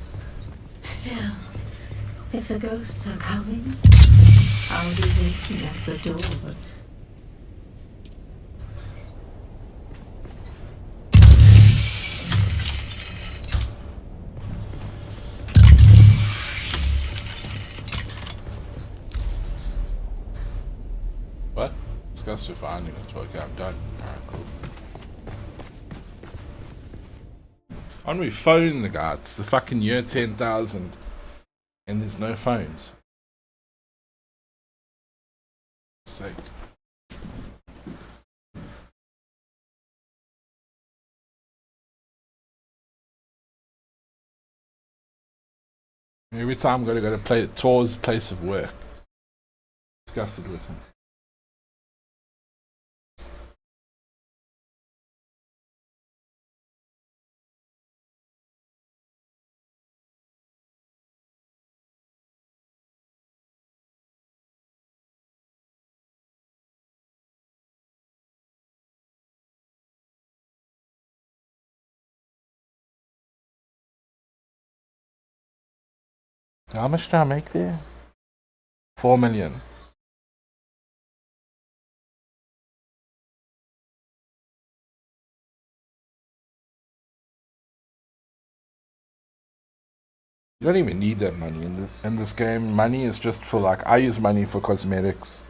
Speaker 12: Still, if the ghosts are coming, I'll be waiting at the door.
Speaker 2: What? Discuss your findings. Okay, I'm done. Alright, cool. Why don't we phone the guy? It's the fucking year 10,000 and there's no phones. Sake. Every time I'm gonna go to play Tor's place of work. Discuss it with him. How much did I make there? 4 million. You don't even need that money in this game. Money is just for like, I use money for cosmetics,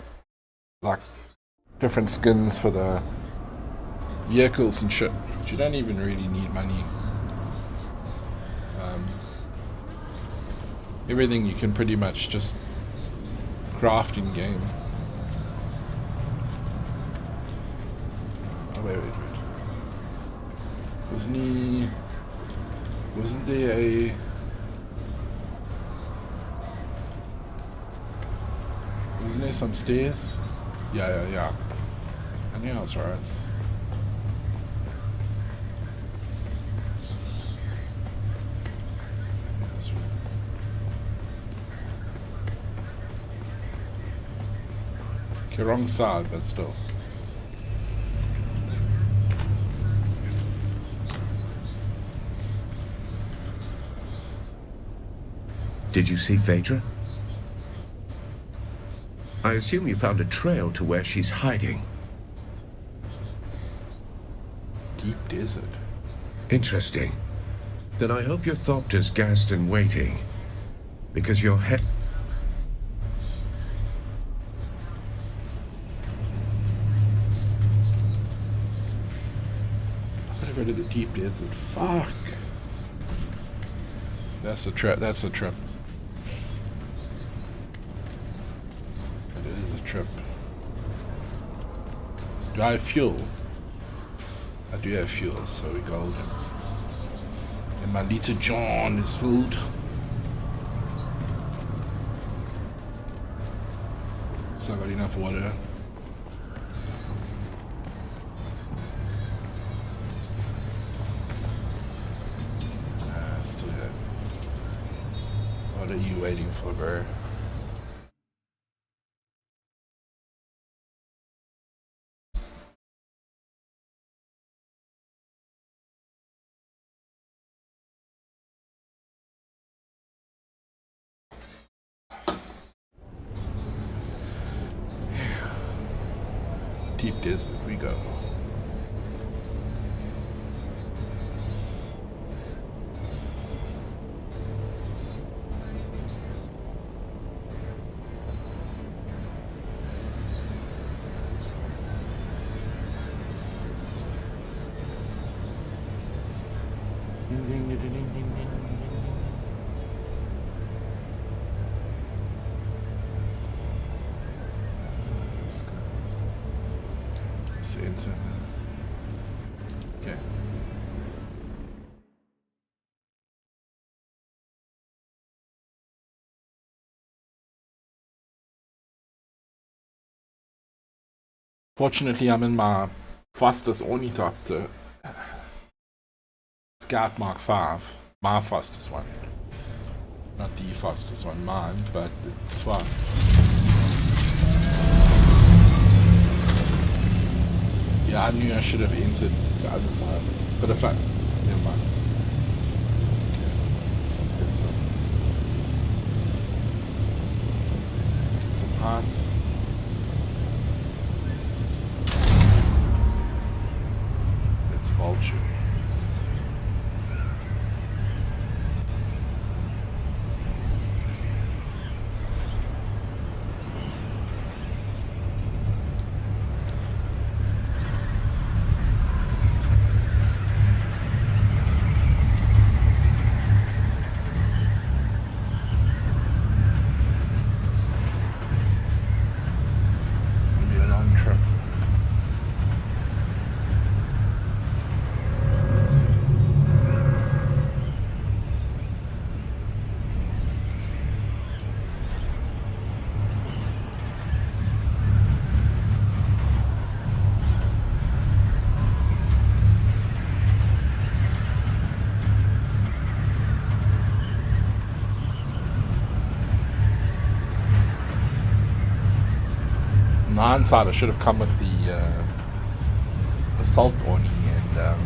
Speaker 2: like different skins for the vehicles and shit. But you don't even really need money. Everything you can pretty much just craft in game. Oh wait. Wasn't there a... Wasn't there some stairs? Yeah. I knew I was right. Okay, wrong side, but still.
Speaker 8: Did you see Phaedra? I assume you found a trail to where she's hiding.
Speaker 2: Deep desert.
Speaker 8: Interesting. Then I hope your Thopter's gassed and waiting. Because your head...
Speaker 2: I'm gonna go to the deep desert. Fuck. That's a trip. That's a trip. It is a trip. Do I have fuel? I do have fuel, so we golden. And my little John is food. So I got enough water. Let's do that. What are you waiting for, bro? Deep desert we go. Okay. Fortunately, I'm in my fastest ornithopter. Scout Mark 5. My fastest one. Not the fastest one, mine, but it's fast. Yeah, I knew I should have entered the other side. But if I... Never mind. Okay. Let's get some parts. It's Vulture. Hindsight, I should have come with the assault Orny and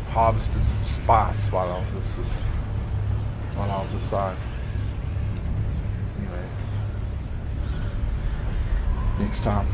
Speaker 2: harvested some spice while I was aside. Anyway, next time.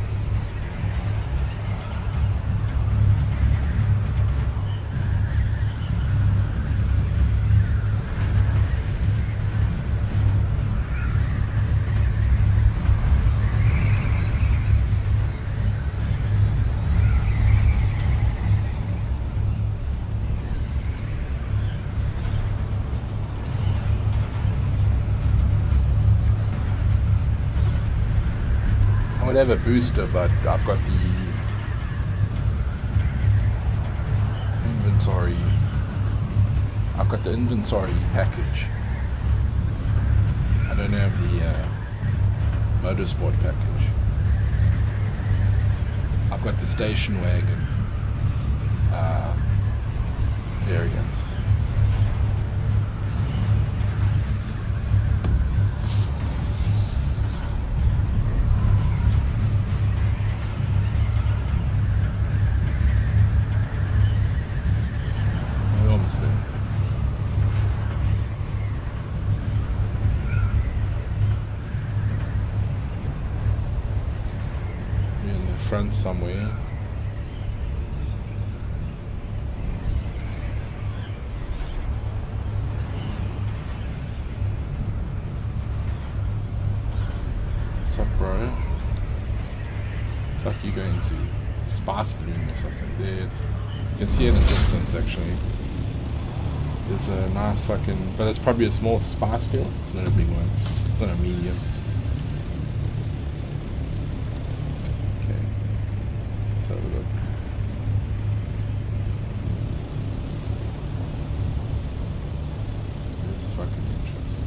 Speaker 2: I would have a booster, but I've got the inventory. I've got the inventory package. I don't have the motorsport package. I've got the station wagon variants. Front somewhere. What's up, bro? Fuck you going to Spice Bloom or something there. You can see it in the distance actually. There's a nice fucking, but it's probably a small spice field. It's not a big one. It's not a medium. Have a look. It's fucking interesting.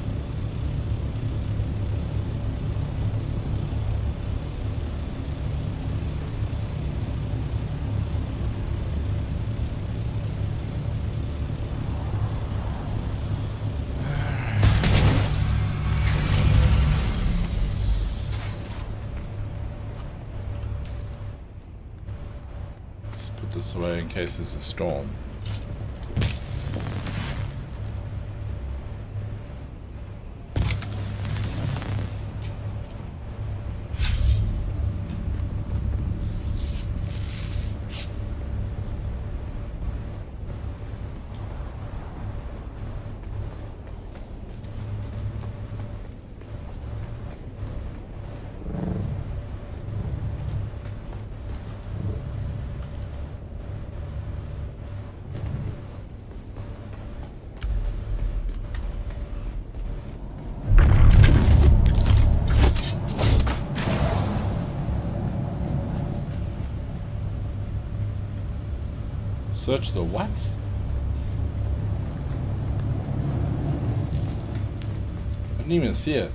Speaker 2: This way in case there's a storm. Search the what? I didn't even see it.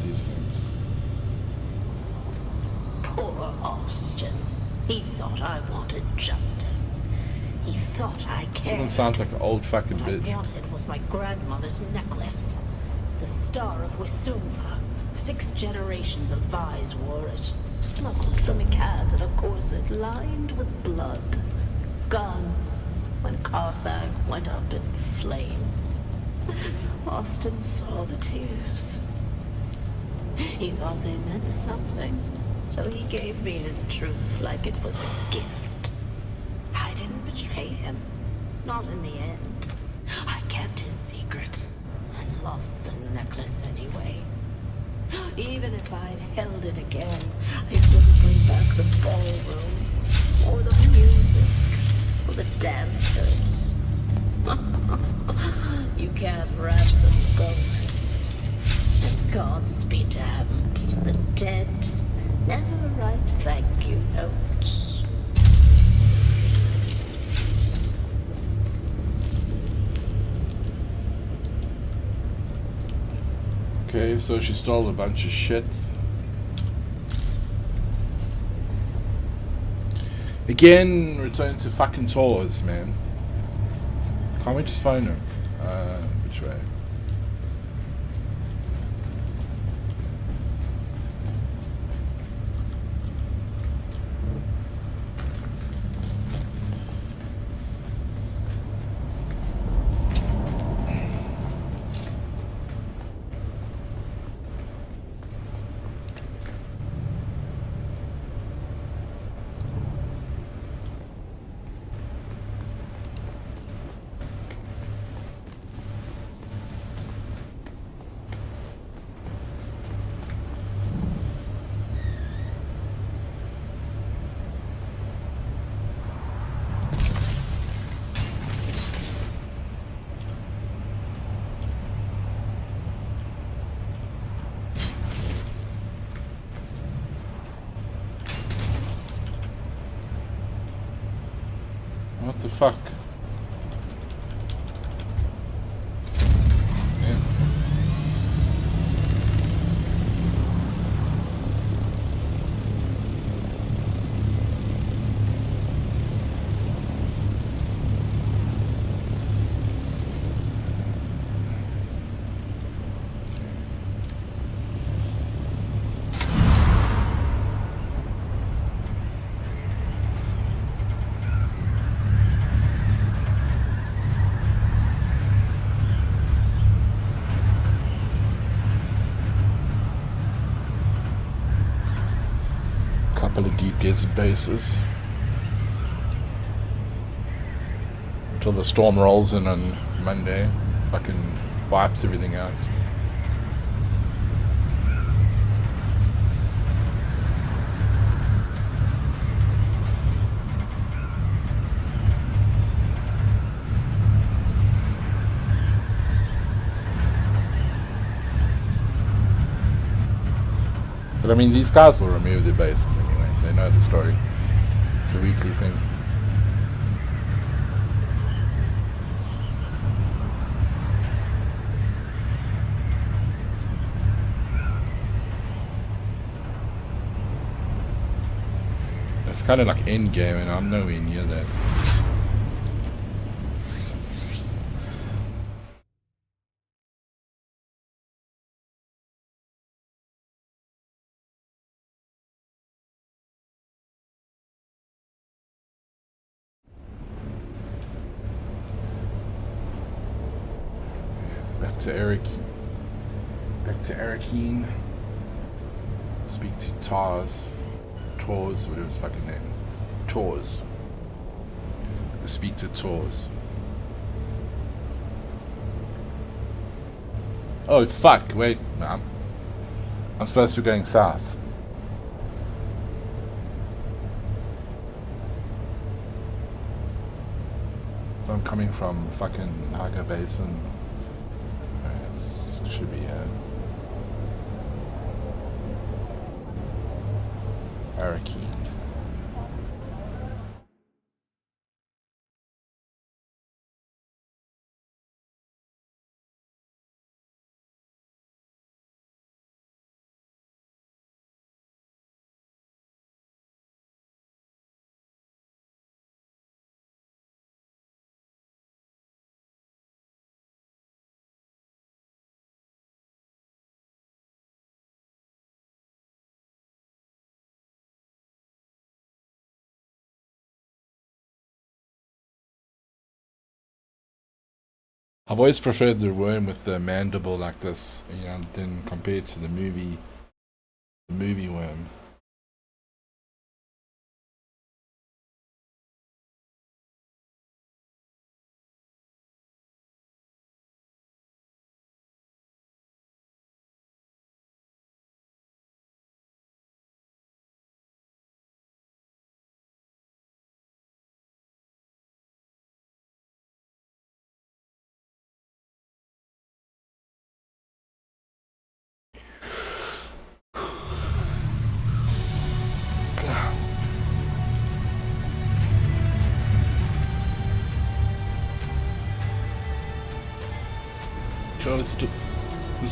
Speaker 2: these things.
Speaker 12: Poor Austin. He thought I wanted justice. He thought I cared.
Speaker 2: Someone sounds like an old fucking
Speaker 12: What I
Speaker 2: bitch.
Speaker 12: wanted was my grandmother's necklace. The Star of Wisuva. 6 generations of Vise wore it. Smuggled from Ikaz in a corset lined with blood. Gone when Carthag went up in flame. Austin saw the tears. He thought they meant something, so he gave me his truth like it was a gift. I didn't betray him. Not in the end. I kept his secret and lost the necklace anyway. Even if I'd held it again, I couldn't bring back the ballroom, or the music, or the dancers. You can't ransom ghosts. And gods be damned, the dead never write thank you notes.
Speaker 2: Okay, so she stole a bunch of shit. Again, return to fucking tours, man. Can't we just find her? Which way? What the fuck? Couple of deep desert bases until the storm rolls in on Monday, fucking wipes everything out. But I mean, these guys will remove their bases anyway. They know the story. It's a weekly thing. It's kind of like endgame, and I'm nowhere near that. Back to Eric. Back to Ericine. Speak to Tars. Tors, whatever his fucking name is. Tors. Speak to Tors. Oh fuck, wait, no. I'm supposed to be going south. So I'm coming from fucking Haga Basin. It should be Arakeen. I've always preferred the worm with the mandible like this, you know, than compared to the movie worm.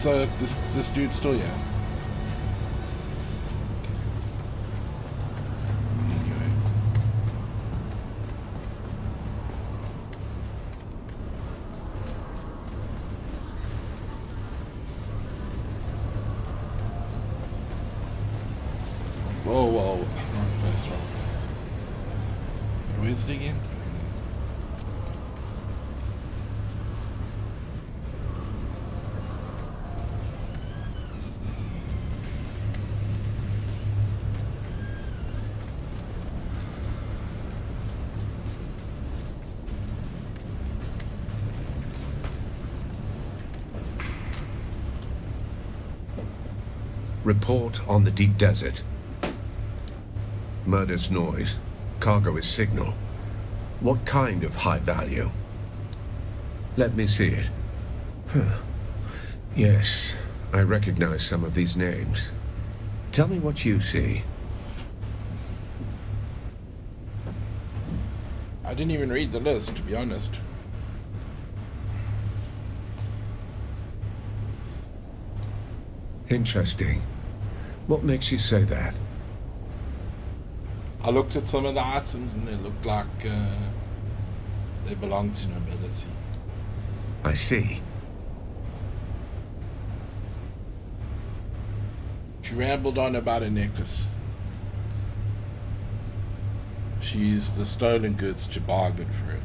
Speaker 2: Oh, this dude's still here. Anyway. Whoa, whoa. Wrong place. Where is it again?
Speaker 8: Report on the deep desert. Murder's noise. Cargo is signal. What kind of high value? Let me see it. Huh. Yes, I recognize some of these names. Tell me what you see.
Speaker 2: I didn't even read the list, to be honest.
Speaker 8: Interesting. What makes you say that?
Speaker 2: I looked at some of the items and they looked like they belong to nobility.
Speaker 8: I see.
Speaker 2: She rambled on about a necklace. She used the stolen goods to bargain for it.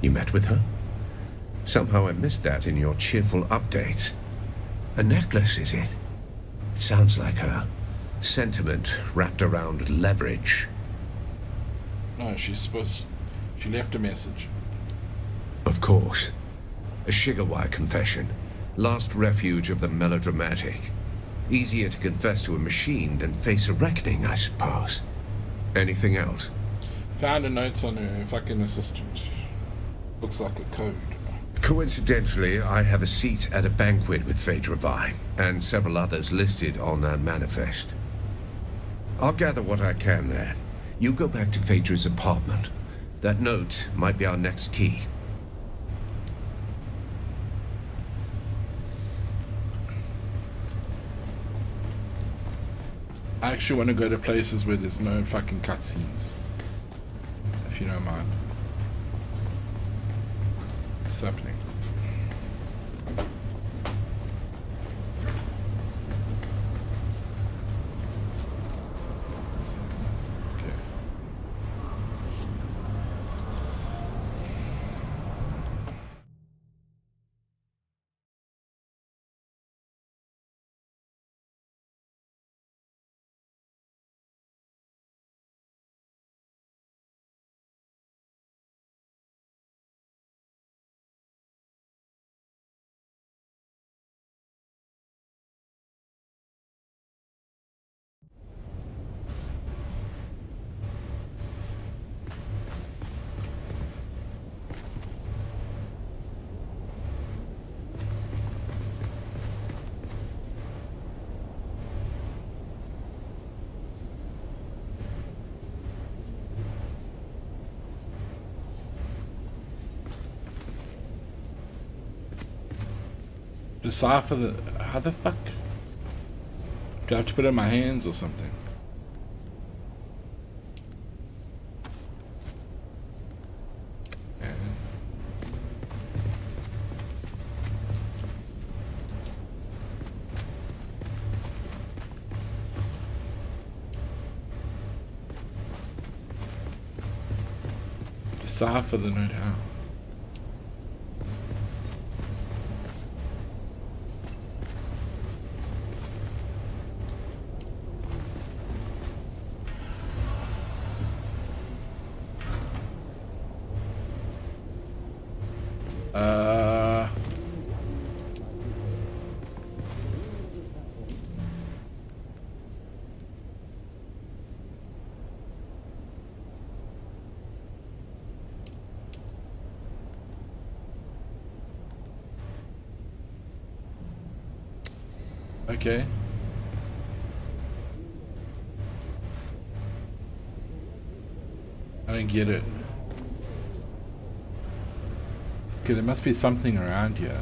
Speaker 8: You met with her? Somehow I missed that in your cheerful updates. A necklace, is it? It sounds like a sentiment wrapped around leverage.
Speaker 2: No, she left a message.
Speaker 8: Of course. A Shigawai confession. Last refuge of the melodramatic. Easier to confess to a machine than face a reckoning, I suppose. Anything else?
Speaker 2: Found a note on her fucking assistant. Looks like a code.
Speaker 8: Coincidentally, I have a seat at a banquet with Phaedra Vine, and several others listed on that manifest. I'll gather what I can there. You go back to Phaedra's apartment. That note might be our next key.
Speaker 2: I actually want to go to places where there's no fucking cutscenes. If you don't mind. What's happening? Decipher the... How the fuck? Do I have to put it in my hands or something? Okay. Decipher the note out. Okay. I don't get it. Okay, there must be something around here.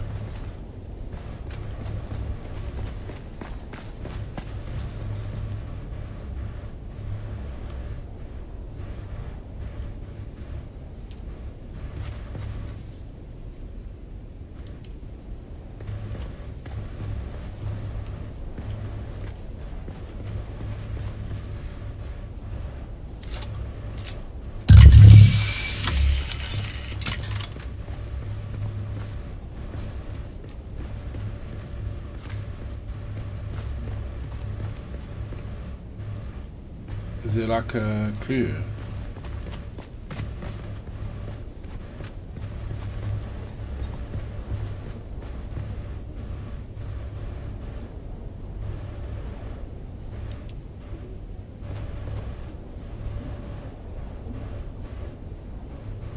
Speaker 2: Is it like a clue?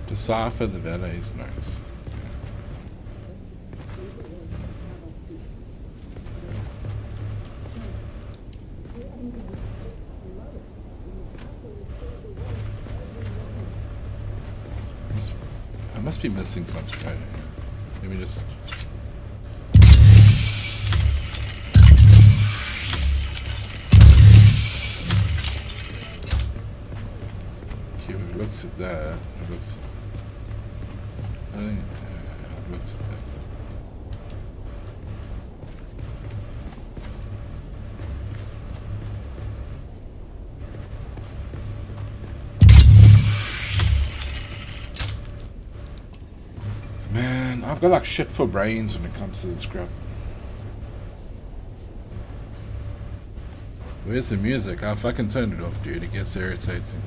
Speaker 2: Decipher the valet's notes. I must be missing something right here. Let me just... Okay, we've looked at that. I've looked... I think... I've looked at that. Man, I've got like shit for brains when it comes to this crap. Where's the music? I fucking turned it off, dude. It gets irritating.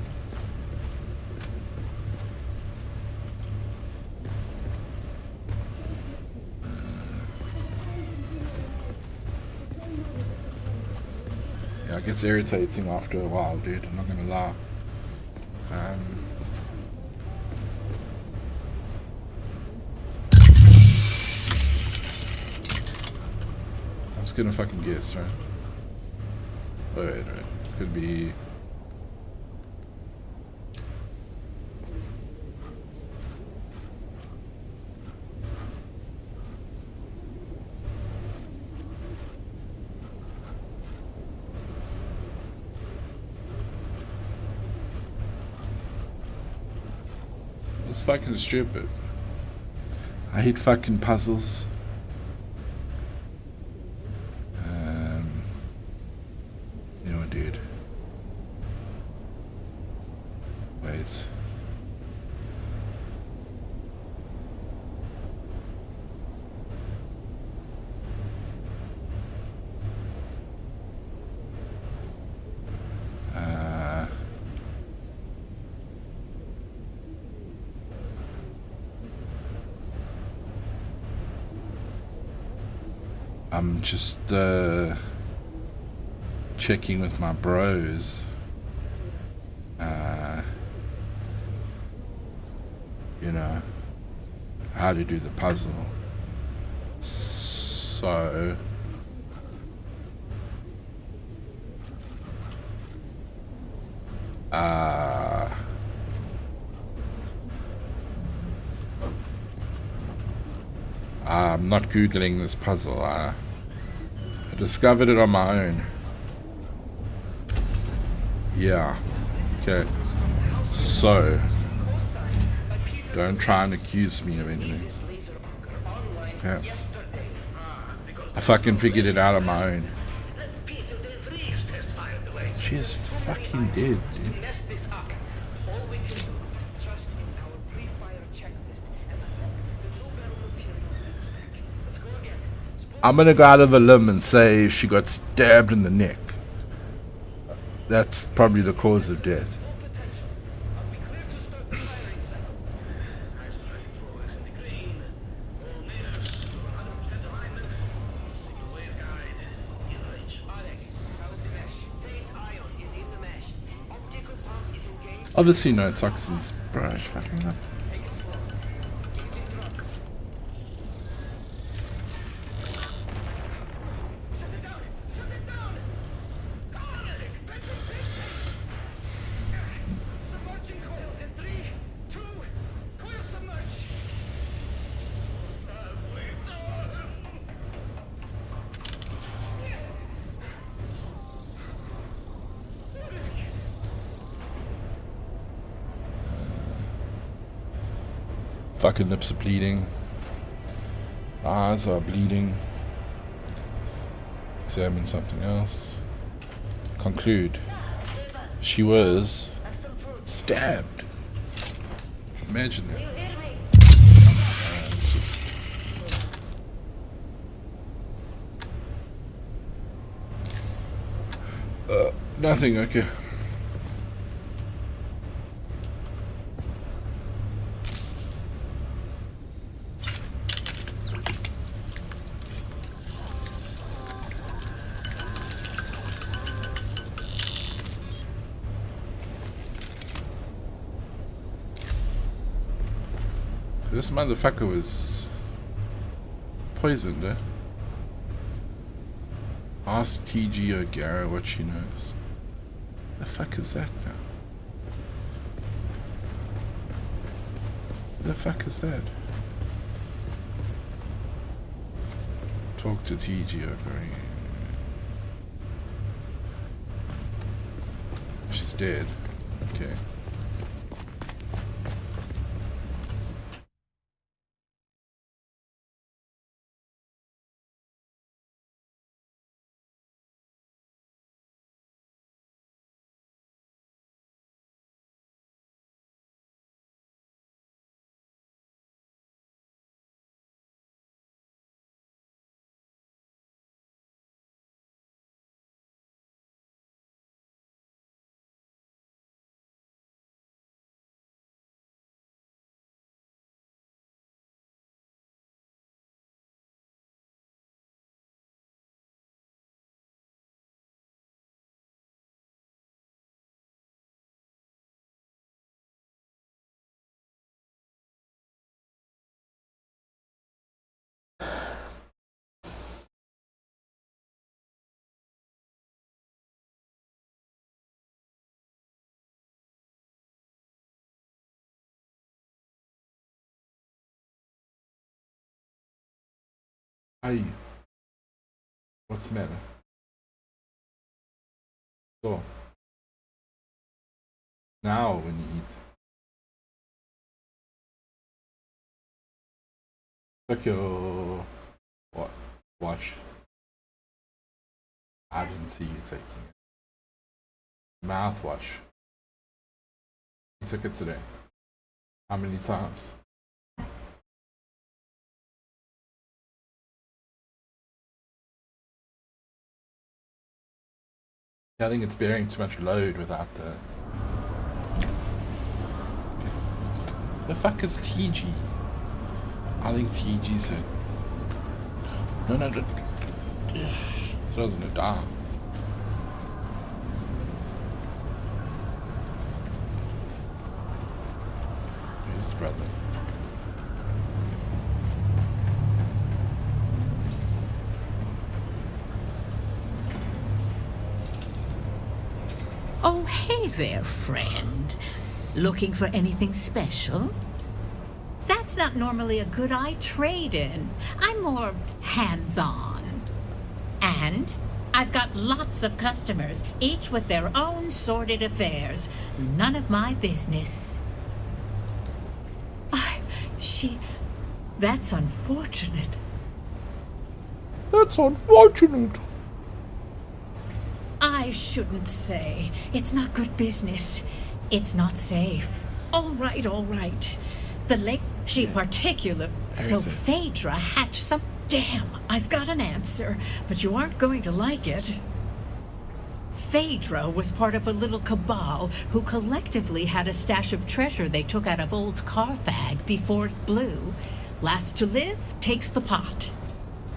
Speaker 2: Yeah, it gets irritating after a while, dude. I'm not gonna lie. I'm just gonna fucking guess, right? Wait. Could be... It's fucking stupid. I hate fucking puzzles. You know what, dude? Wait. I'm just checking with my bros. You know, how to do the puzzle. So I'm not Googling this puzzle. I discovered it on my own. Yeah. Okay. So, don't try and accuse me of anything. Yeah. I fucking figured it out on my own. She is fucking dead, dude. I'm gonna go out of a limb and say she got stabbed in the neck. That's probably the cause of death. Obviously no toxins, bro. Fucking up. fucking lips are bleeding. Eyes are bleeding. Examine something else. Conclude. She was stabbed. Imagine that. Nothing, okay. This motherfucker was poisoned, eh? Ask TG O'Gara what she knows. The fuck is that now? The fuck is that? Talk to TG O'Gara. She's dead. Okay. Hey, what's the matter? So, now when you eat, check your what? Wash. I didn't see you taking it. Mouthwash. You took it today. How many times? I think it's bearing too much load without the... The fuck is TG? I think TG's a... No, throws in a dart. Who's his brother?
Speaker 6: Oh, hey there, friend. Looking for anything special? That's not normally a good I trade in. I'm more hands-on. And I've got lots of customers, each with their own sordid affairs. None of my business. That's unfortunate.
Speaker 2: That's unfortunate.
Speaker 6: I shouldn't say. It's not good business. It's not safe. All right. The lake, So Phaedra hatched some... Damn, I've got an answer, but you aren't going to like it. Phaedra was part of a little cabal who collectively had a stash of treasure they took out of old Carthag before it blew. Last to live takes the pot.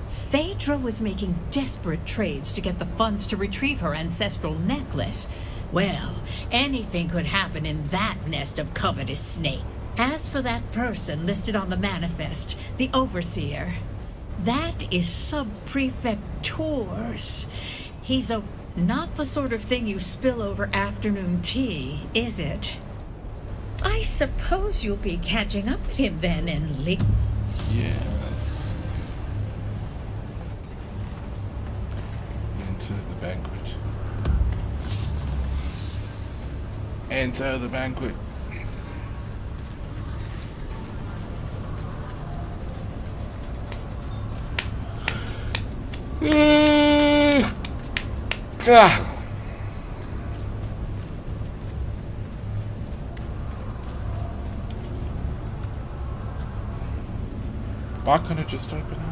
Speaker 6: Phaedra was making desperate trades to get the funds to retrieve her ancestral necklace. Well, anything could happen in that nest of covetous snake. As for that person listed on the manifest, the overseer, that is Sub-Prefect Tours. He's not the sort of thing you spill over afternoon tea, is it? I suppose you'll be catching up with him then and
Speaker 2: Yes. Into the banquet. Enter the banquet. Ah. Why couldn't it just open up?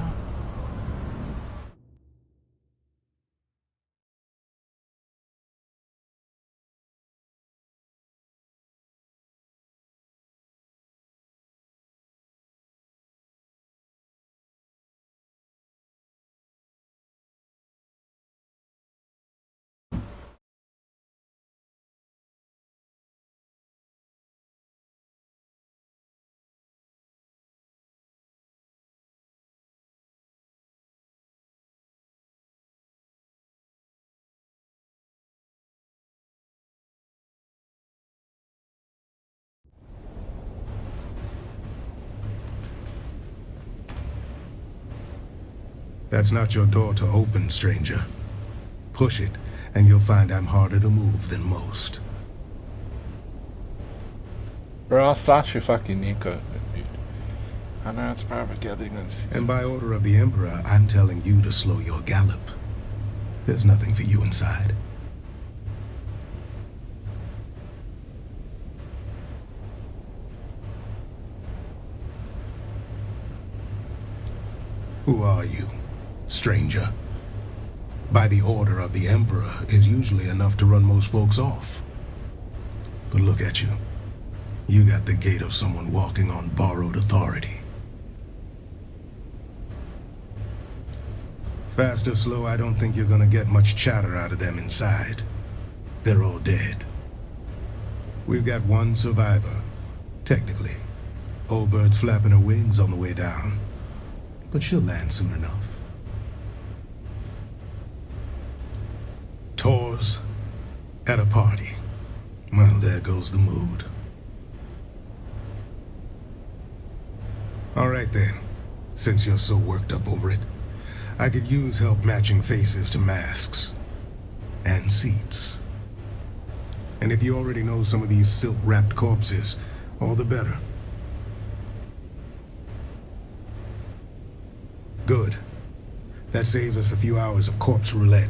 Speaker 13: That's not your door to open, stranger. Push it, and you'll find I'm harder to move than most.
Speaker 2: Bro, I'll start you fucking Nico, dude. I know it's private gatherings.
Speaker 13: And by order of the Emperor, I'm telling you to slow your gallop. There's nothing for you inside. Who are you, stranger? By the order of the Emperor is usually enough to run most folks off. But look at you. You got the gait of someone walking on borrowed authority. Fast or slow, I don't think you're gonna get much chatter out of them inside. They're all dead. We've got one survivor, technically. Old bird's flapping her wings on the way down. But she'll land soon enough. Tours at a party. Well, there goes the mood. All right then, since you're so worked up over it, I could use help matching faces to masks and seats. And if you already know some of these silk-wrapped corpses, all the better. Good. That saves us a few hours of corpse roulette.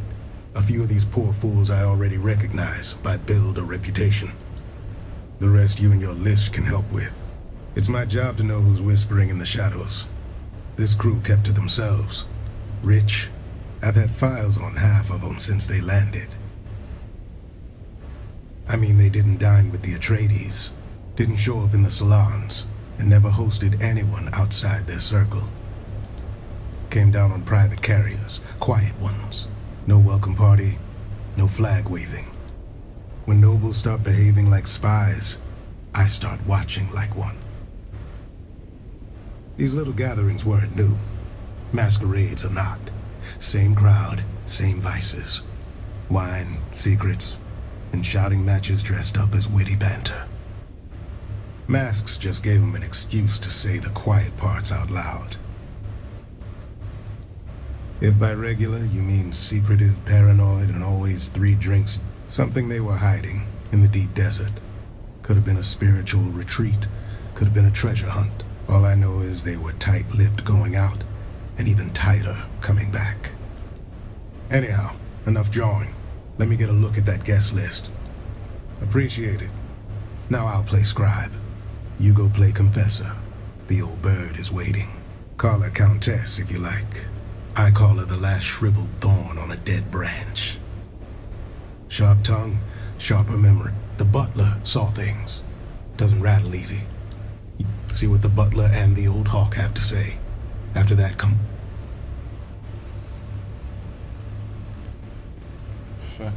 Speaker 13: A few of these poor fools I already recognize by build or reputation. The rest you and your list can help with. It's my job to know who's whispering in the shadows. This crew kept to themselves. Rich. I've had files on half of them since they landed. I mean, they didn't dine with the Atreides, didn't show up in the salons, and never hosted anyone outside their circle. Came down on private carriers, quiet ones. No welcome party, no flag waving. When nobles start behaving like spies, I start watching like one. These little gatherings weren't new. Masquerades are not. Same crowd, same vices. Wine, secrets, and shouting matches dressed up as witty banter. Masks just gave them an excuse to say the quiet parts out loud. If by regular you mean secretive, paranoid, and always 3 drinks, something they were hiding in the deep desert. Could have been a spiritual retreat, could have been a treasure hunt. All I know is they were tight-lipped going out, and even tighter coming back. Anyhow, enough jawing. Let me get a look at that guest list. Appreciate it. Now I'll play scribe. You go play confessor. The old bird is waiting. Call her countess if you like. I call her the last shriveled thorn on a dead branch. Sharp tongue, sharper memory. The butler saw things. Doesn't rattle easy. See what the butler and the old hawk have to say. After that, come.
Speaker 2: Fuck.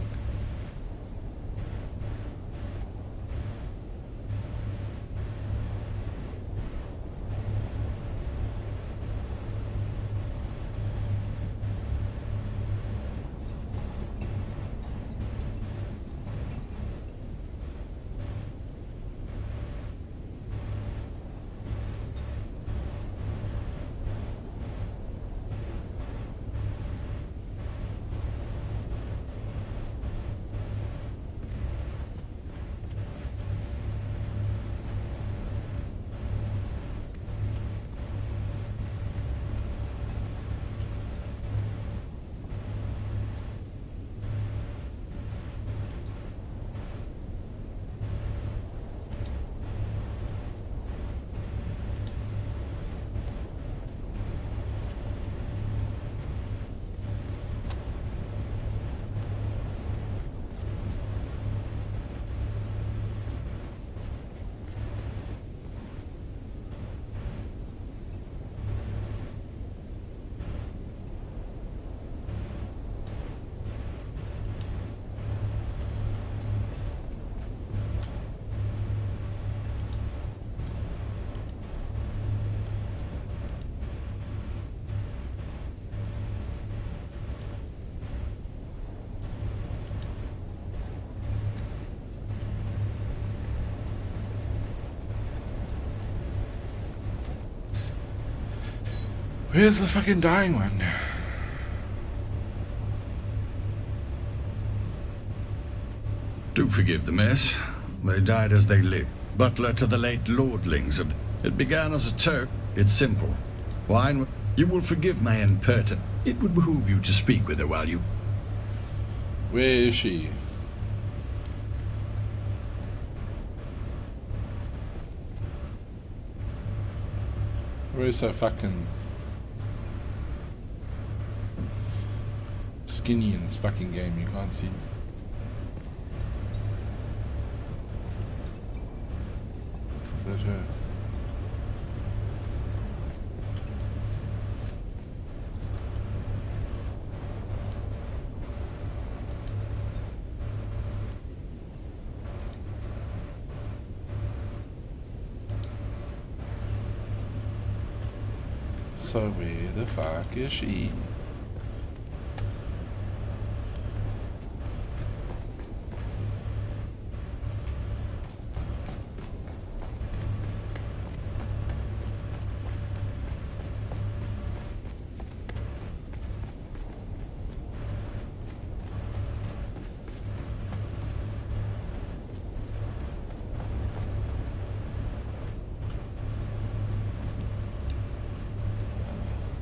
Speaker 2: Where's the fucking dying one?
Speaker 3: Do forgive the mess. They died as they lived. Butler to the late lordlings. It began as a toast. It's simple. Wine. You will forgive my impertinence. It would behoove you to speak with her while you...
Speaker 2: Where is she? Where is her fucking... skinny in this fucking game, you can't see. Is that her? So where the fuck is she?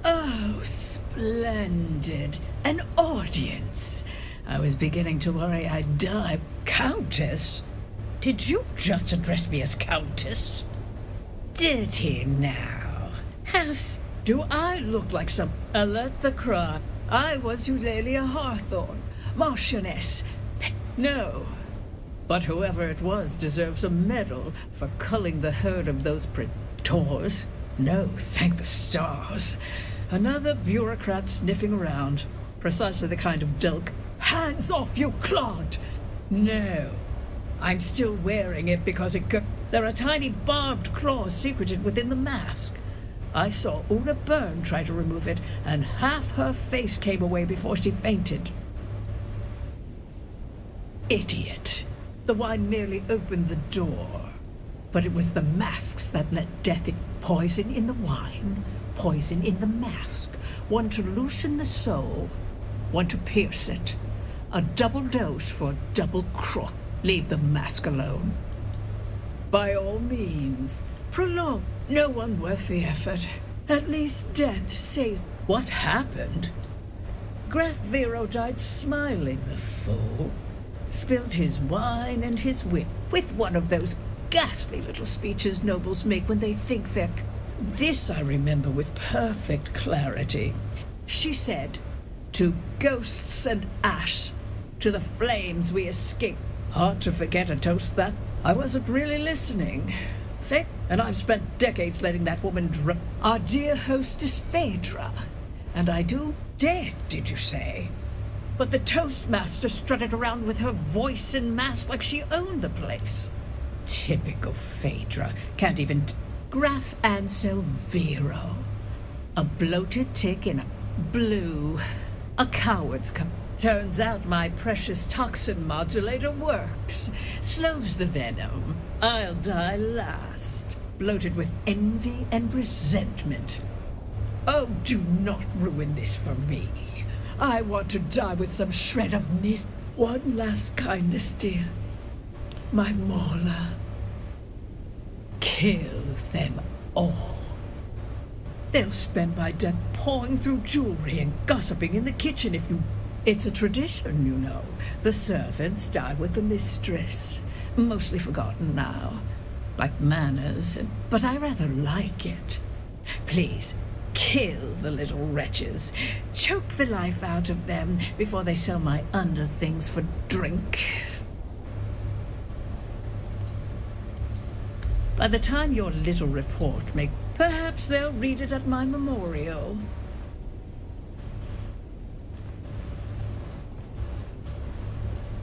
Speaker 6: Oh, splendid. An audience. I was beginning to worry I'd die. Countess? Did you just address me as Countess? Did he now? Do I look like some... Alert the cry. I was Eulalia Hawthorne, Marchioness. No. But whoever it was deserves a medal for culling the herd of those praetors. No, thank the stars. Another bureaucrat sniffing around. Precisely the kind of dulk. Hands off, you clod! No. I'm still wearing it because it could... There are tiny barbed claws secreted within the mask. I saw Una Byrne try to remove it, and half her face came away before she fainted. Idiot. The wine merely opened the door. But it was the masks that let death... Poison in the wine, poison in the mask. One to loosen the soul, one to pierce it. A double dose for double crook. Leave the mask alone. By all means, prolong. No one worth the effort. At least death saves... What happened? Graf Vero died smiling, the fool. Spilled his wine and his wit with one of those ghastly little speeches nobles make when they think they're... This I remember with perfect clarity. She said, "To ghosts and ash, to the flames we escape." Hard to forget a toast that. I wasn't really listening. And I've spent decades letting that woman drunk. Our dear hostess Phaedra. And I do... Dead, did you say? But the toastmaster strutted around with her voice and mask like she owned the place. Typical Phaedra. Can't even... Graf Ansel Vero. A bloated tick in a blue. A coward's Turns out my precious toxin modulator works. Slows the venom. I'll die last. Bloated with envy and resentment. Oh, do not ruin this for me. I want to die with some shred of mist. One last kindness, dear. My Morla. Kill them all. They'll spend my death pawing through jewelry and gossiping in the kitchen if you... It's a tradition, you know. The servants die with the mistress. Mostly forgotten now. Like manners, but I rather like it. Please, kill the little wretches. Choke the life out of them before they sell my underthings for drink. By the time your little report perhaps they'll read it at my memorial.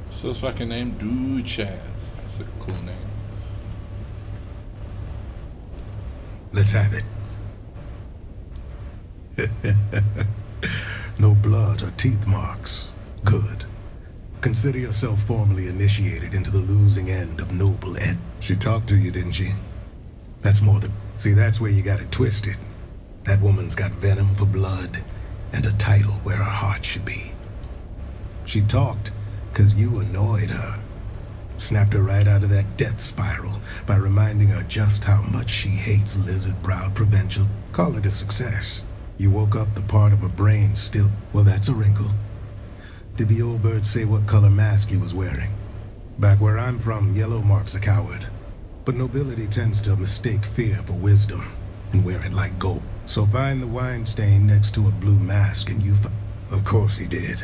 Speaker 2: So his fucking name, Duchess. That's a cool name.
Speaker 13: Let's have it. No blood or teeth marks. Good. Consider yourself formally initiated into the losing end of noble Ed. She talked to you, didn't she? That's more than... See, that's where you got it twisted. That woman's got venom for blood and a title where her heart should be. She talked 'cause you annoyed her. Snapped her right out of that death spiral by reminding her just how much she hates lizard-browed provincial. Call it a success. You woke up the part of her brain still. Well, that's a wrinkle. Did the old bird say what color mask he was wearing? Back where I'm from, yellow marks a coward. But nobility tends to mistake fear for wisdom and wear it like gold. So find the wine stain next to a blue mask and Of course he did.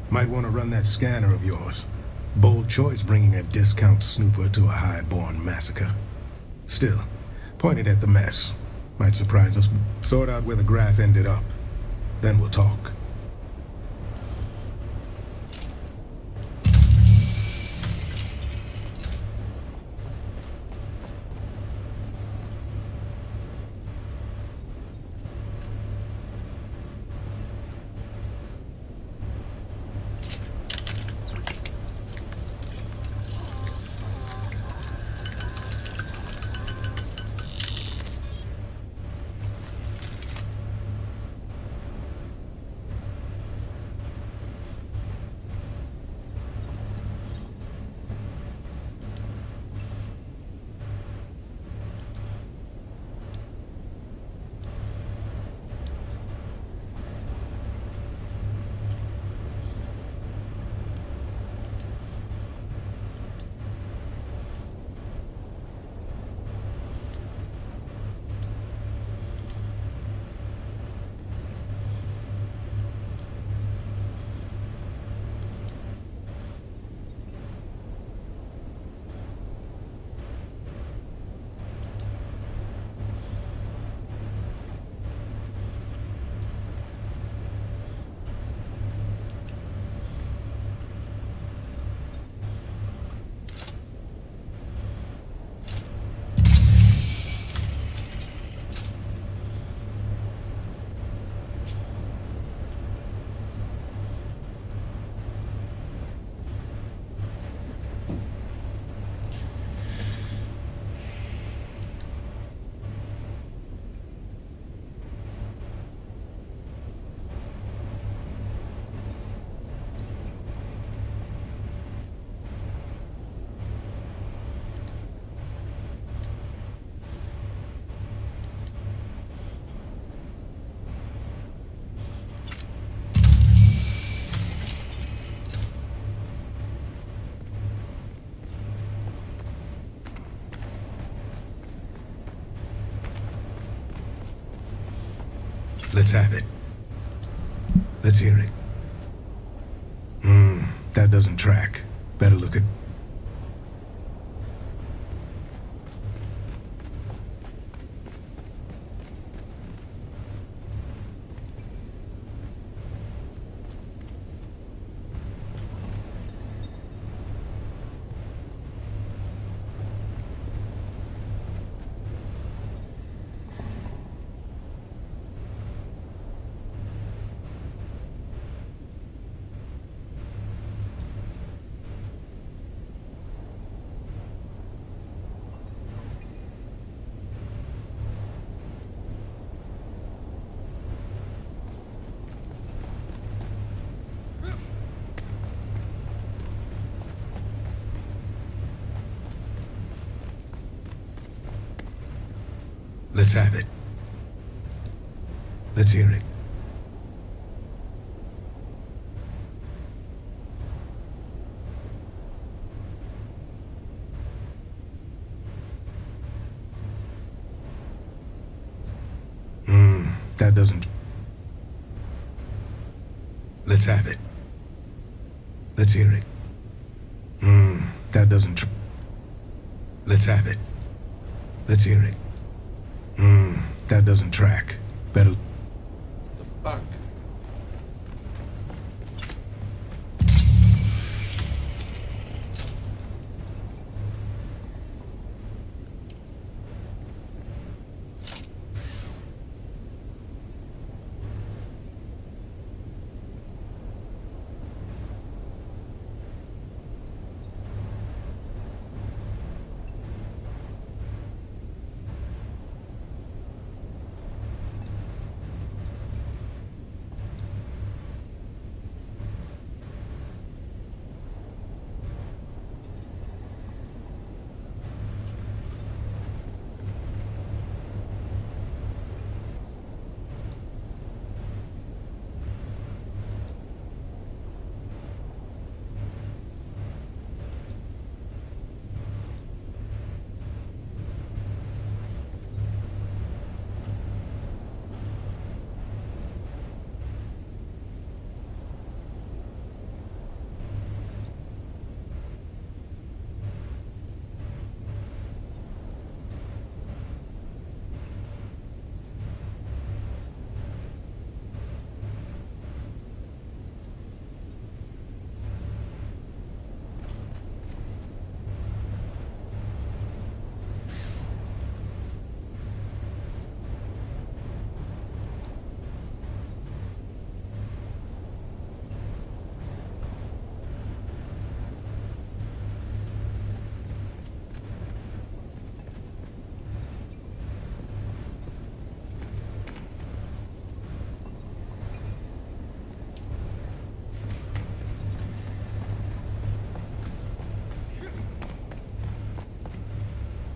Speaker 13: Might want to run that scanner of yours. Bold choice bringing a discount snooper to a high-born massacre. Still, point it at the mess. Might surprise us. Sort out where the graph ended up. Then we'll talk. Let's have it. Let's hear it. That doesn't track. Better look at... Let's have it. Let's hear it. That doesn't... Let's have it. Let's hear it. That doesn't... Let's have it. Let's hear it. That doesn't track. Better...
Speaker 2: The fuck?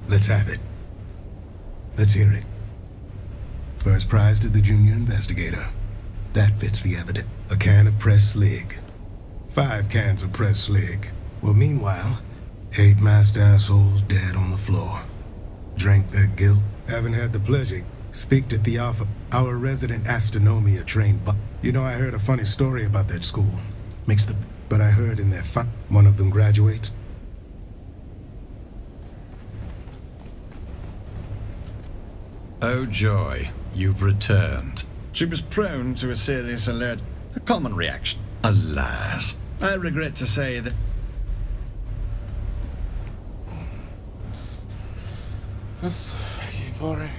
Speaker 13: Let's have it. Let's hear it. First prize to the junior investigator. That fits the evidence. A can of pressed slig. 5 cans of pressed slig. Well, meanwhile, 8 masked assholes dead on the floor. Drank their guilt. Haven't had the pleasure. Speak to Theopha, our resident astronomia trained You know, I heard a funny story about that school. But I heard in their one of them graduates.
Speaker 14: Oh joy, you've returned. She was prone to a serious alert, a common reaction. Alas, I regret to say that...
Speaker 2: That's fucking boring.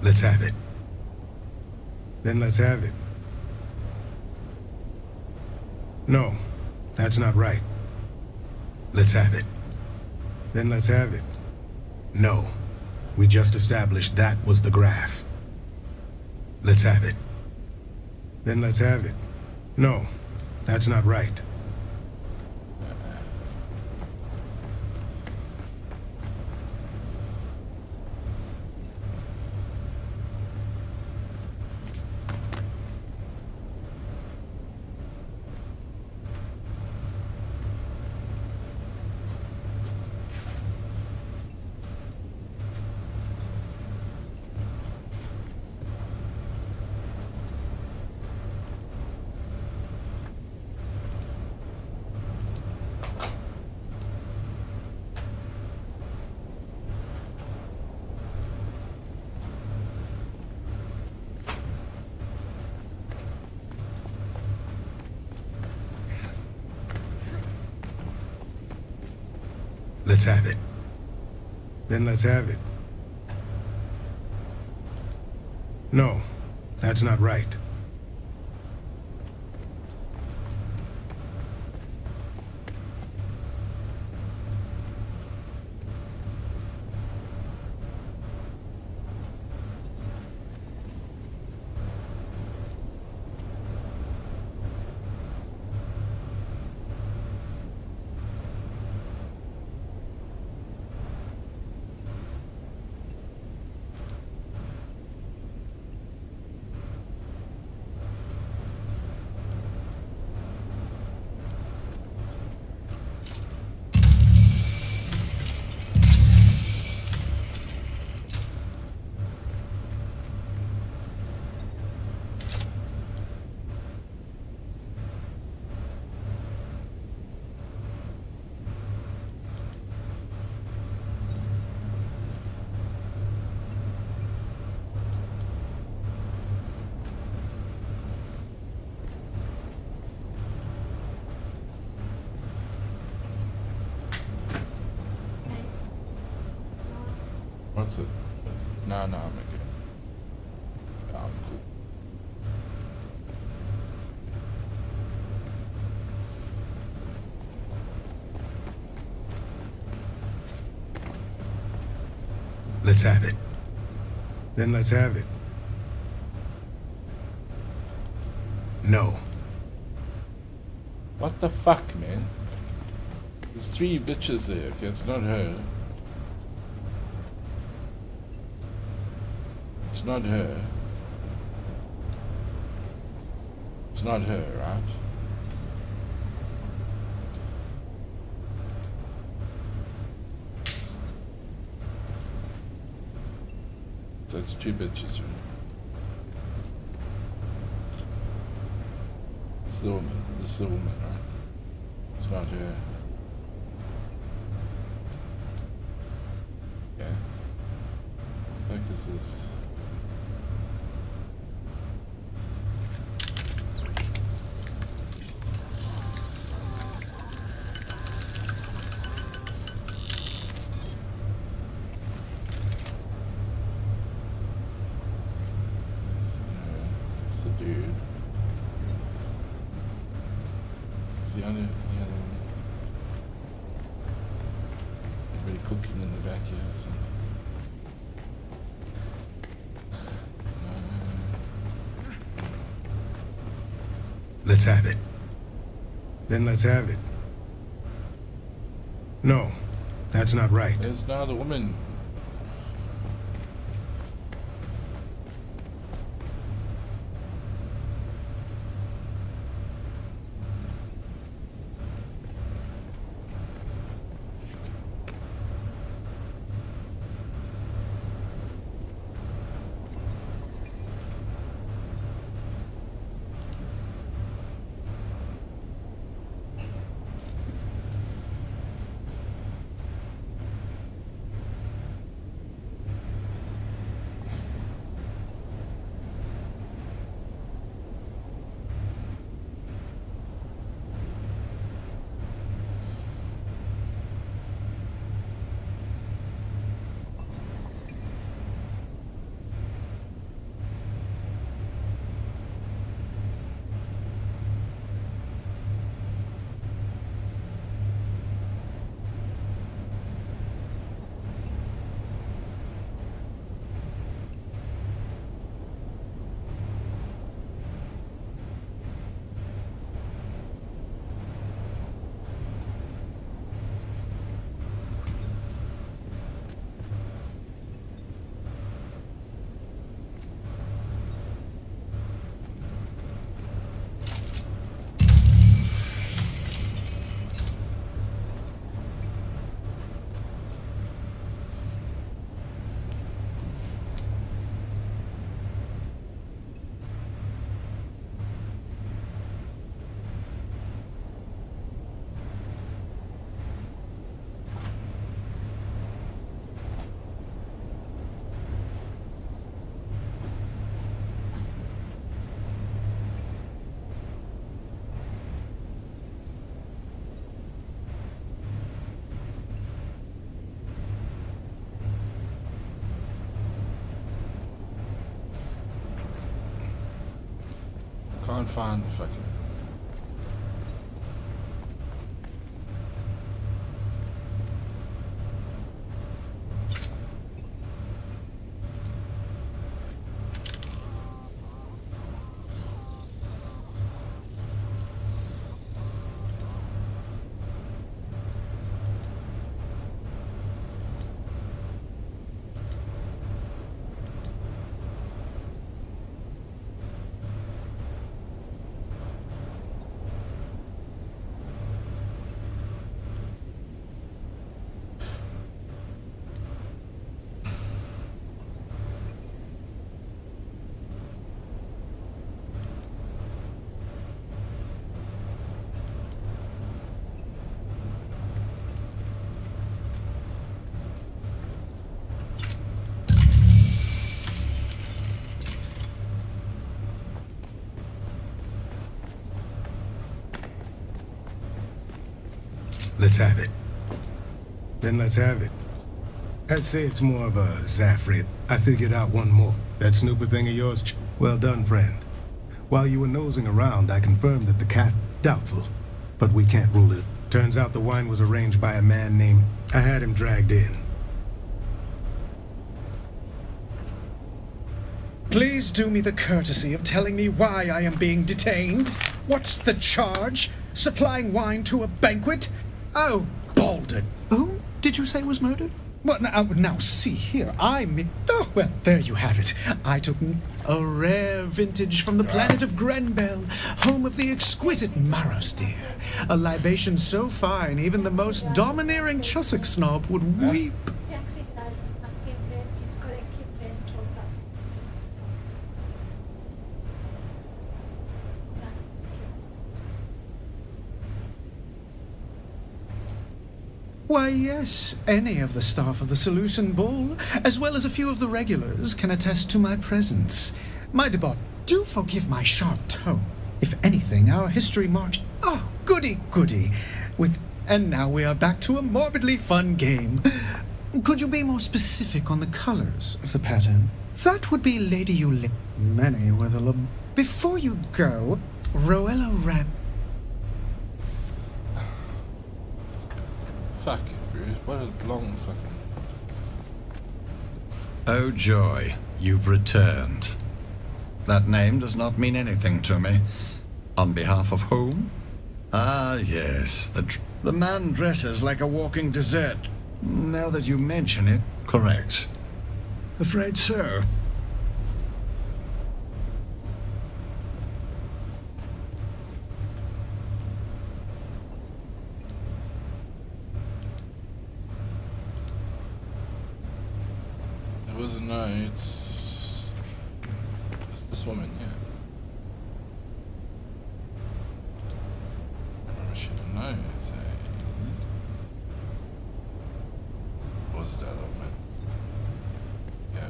Speaker 13: Let's have it. Then let's have it. No, that's not right. Let's have it. Then let's have it. No, we just established that was the graph. Let's have it. Then let's have it. No, that's not right. Let's have it. Then let's have it. No, that's not right.
Speaker 2: What's it? No, I'm okay. I'm cool.
Speaker 13: Let's have it. Then let's have it. No.
Speaker 2: What the fuck, man? There's 3 bitches there, okay? It's not her. It's not her. It's not her, right? So it's 2 bitches, right? It's the woman. This is the woman, right? This It's not her. Okay. Focus this. It's the dude. It's the other one. Really cooking in the back here or something.
Speaker 13: Let's have it. Then let's have it. No, that's not right.
Speaker 2: There's no other woman. Can't find the fucking.
Speaker 13: Let's have it. Then let's have it. I'd say it's more of a Zafrid. I figured out one more. That snooper thing of yours, well done, friend. While you were nosing around, I confirmed that the cat, doubtful. But we can't rule it. Turns out the wine was arranged by a man named... I had him dragged in.
Speaker 10: Please do me the courtesy of telling me why I am being detained. What's the charge? Supplying wine to a banquet? Oh, Balder. Who did you say was murdered? Well, now see here, Oh, well, there you have it. I took a rare vintage from the planet of Grenbel, home of the exquisite Maros deer. A libation so fine, even the most domineering Chussock snob would weep. Why, yes, any of the staff of the Solution Ball, as well as a few of the regulars, can attest to my presence. My debauch, do forgive my sharp tone. If anything, our history marks... Oh, goody, goody. And now we are back to a morbidly fun game. Could you be more specific on the colors of the pattern? That would be Lady Eulip. Many were the... Before you go, Roella Rap...
Speaker 2: Fuck it, Bruce. What a long fucking...
Speaker 14: Oh joy, you've returned. That name does not mean anything to me. On behalf of whom? Ah, yes, the man dresses like a walking dessert. Now that you mention it, correct. Afraid so.
Speaker 2: There was a note. This woman, yeah. I remember she had a note saying. What was the other woman? Yeah.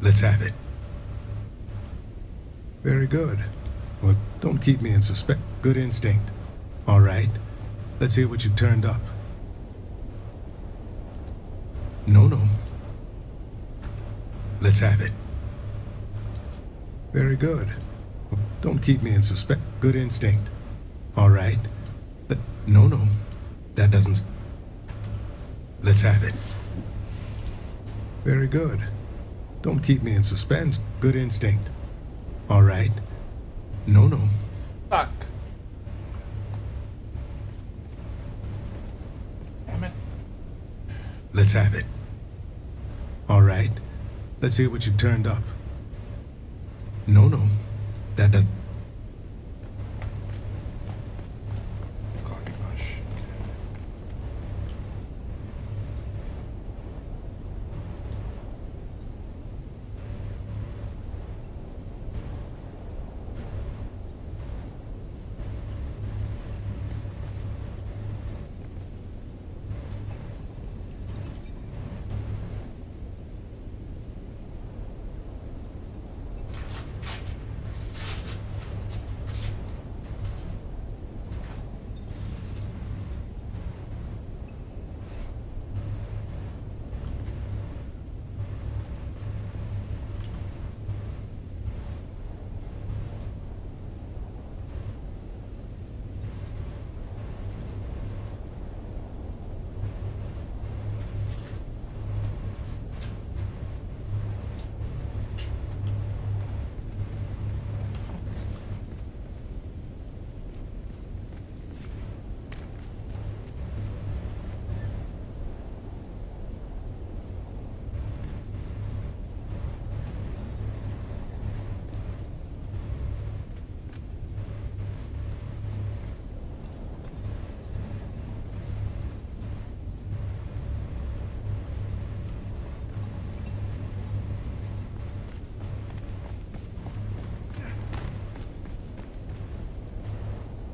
Speaker 13: Let's have it. Very good. Well, don't keep me in suspense. Good instinct. All right. Let's hear what you've turned up. No. Let's have it. Very good. Well, don't keep me in suspense. Good instinct. All right. No. That doesn't... Let's have it. Very good. Don't keep me in suspense. Good instinct. All right. No.
Speaker 2: Fuck. Damn it.
Speaker 13: Let's have it. All right. Let's hear what you've turned up. No. That does...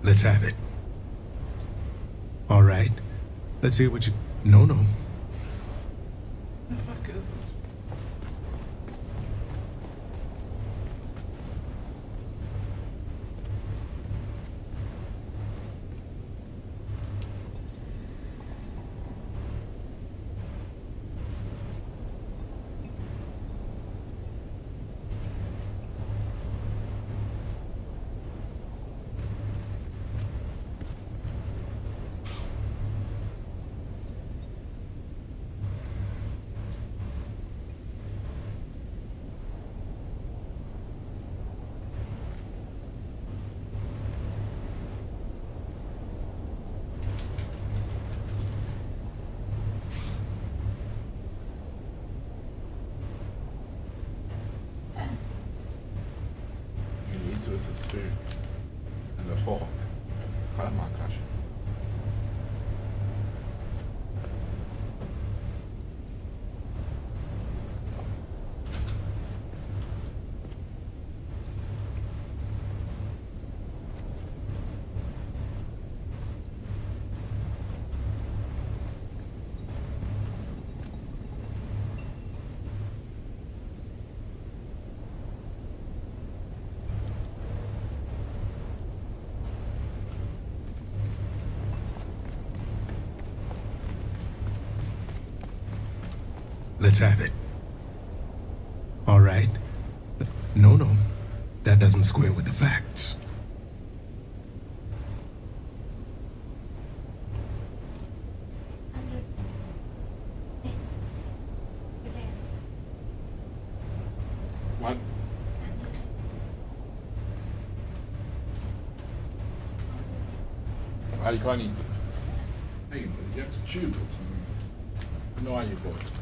Speaker 13: Let's have it. All right. Let's hear what you... No.
Speaker 2: The fuck is it? before. Oh my gosh.
Speaker 13: Let's have it. All right. No, no. That doesn't square with the facts.
Speaker 2: What? You can't eat it. Hey, you have to chew it. I know how you bought it.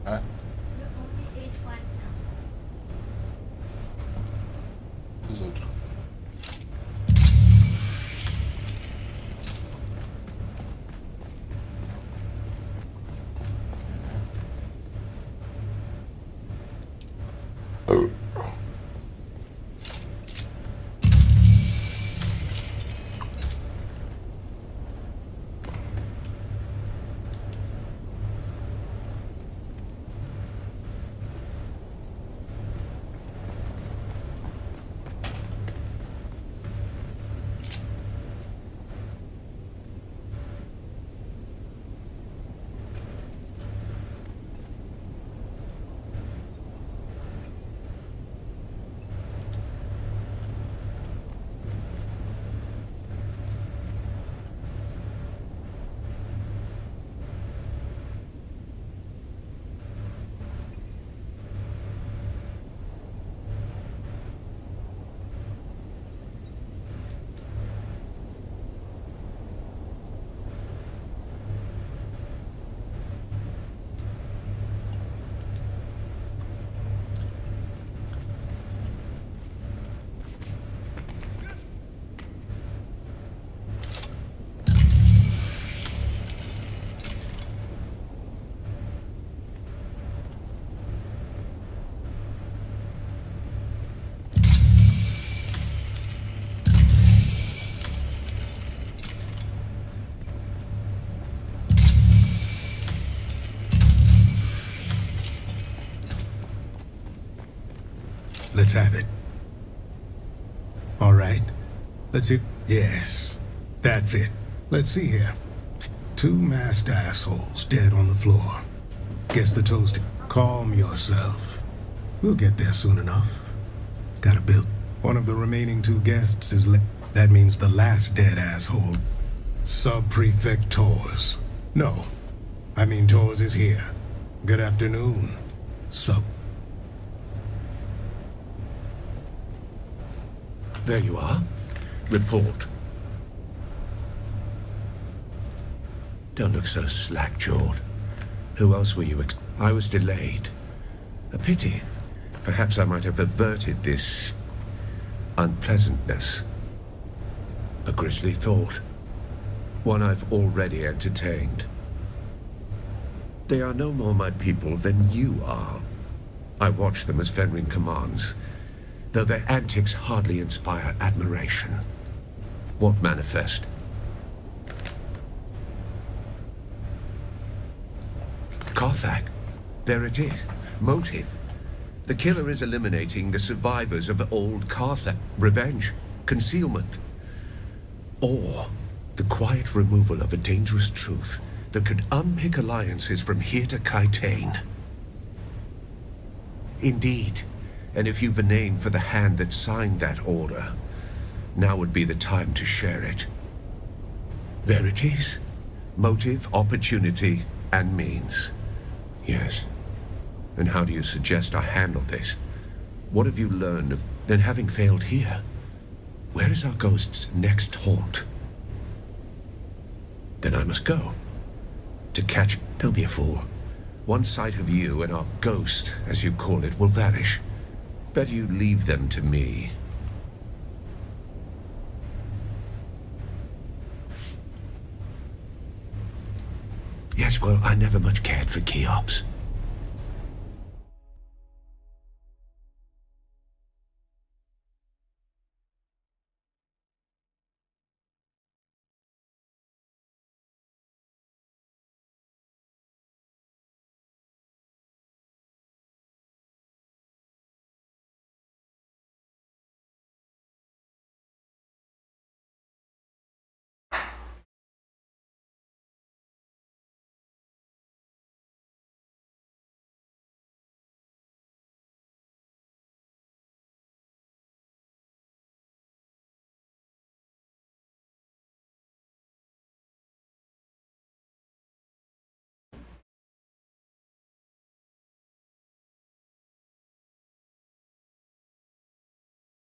Speaker 2: Huh? Les autres.
Speaker 13: Let's have it. All right. Let's see. Yes, that fit. Let's see here. Two masked assholes dead on the floor. Guess the toast. Calm yourself. We'll get there soon enough. Got a bill. One of the remaining two guests is that means the last dead asshole. Sub-Prefect Tors. No, I mean Tors is here. Good afternoon, Sub.
Speaker 8: There you are. Report. Don't look so slack-jawed. Who else were you I was delayed. A pity. Perhaps I might have averted this unpleasantness. A grisly thought. One I've already entertained. They are no more my people than you are. I watch them as Fenring commands, though their antics hardly inspire admiration. What manifest? Carthag. There it is. Motive. The killer is eliminating the survivors of old Carthag. Revenge. Concealment. Or the quiet removal of a dangerous truth that could unpick alliances from here to Kaitane. Indeed. And if you've a name for the hand that signed that order, now would be the time to share it. There it is. Motive, opportunity, and means. Yes. And how do you suggest I handle this? What have you learned of then having failed here? Where is our ghost's next haunt? Then I must go. To catch... Don't be a fool. One sight of you and our ghost, as you call it, will vanish. Better you leave them to me. Yes, well, I never much cared for Cheops.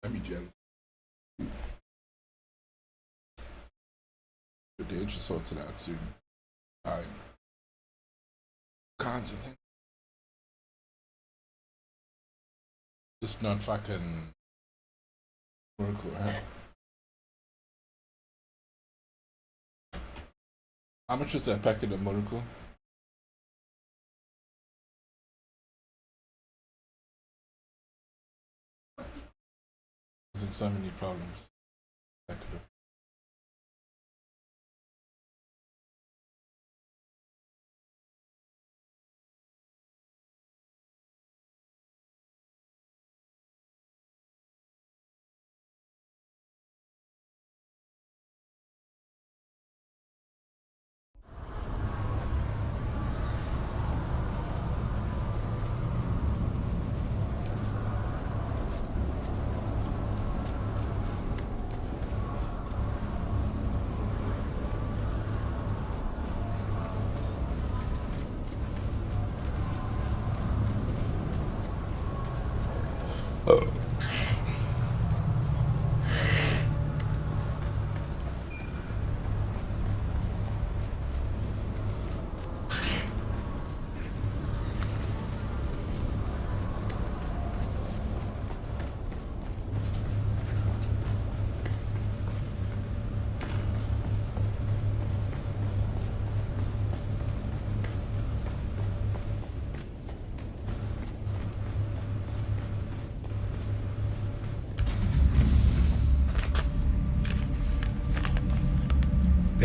Speaker 2: Let me gel. The danger sorted out soon. I can't you think. Just not fucking Miracle, right? How much was that packet of Miracle? Causing so many problems. Packet of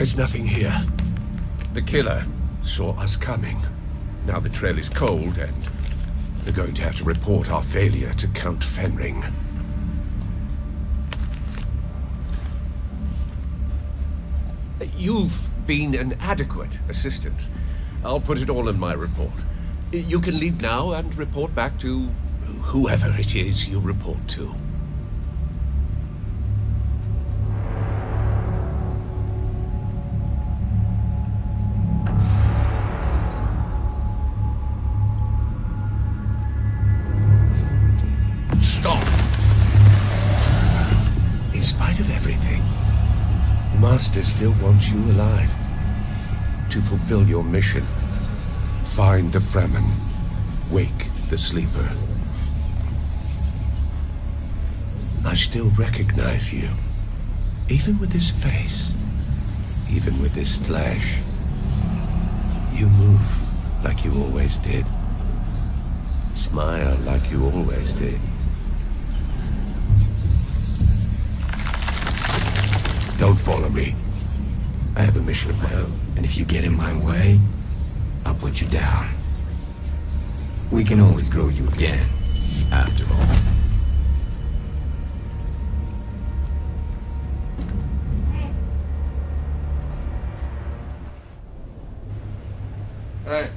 Speaker 8: There's nothing here. The killer saw us coming. Now the trail is cold, and we're going to have to report our failure to Count Fenring. You've been an adequate assistant. I'll put it all in my report. You can leave now and report back to whoever it is you report to. Stop! In spite of everything, Master still wants you alive. To fulfill your mission, find the Fremen, wake the sleeper. I still recognize you, even with this face, even with this flesh. You move like you always did. Smile like you always did. Don't follow me. I have a mission of my own.
Speaker 15: And if you get in my way, I'll put you down. We can always grow you again, after all.
Speaker 2: Hey.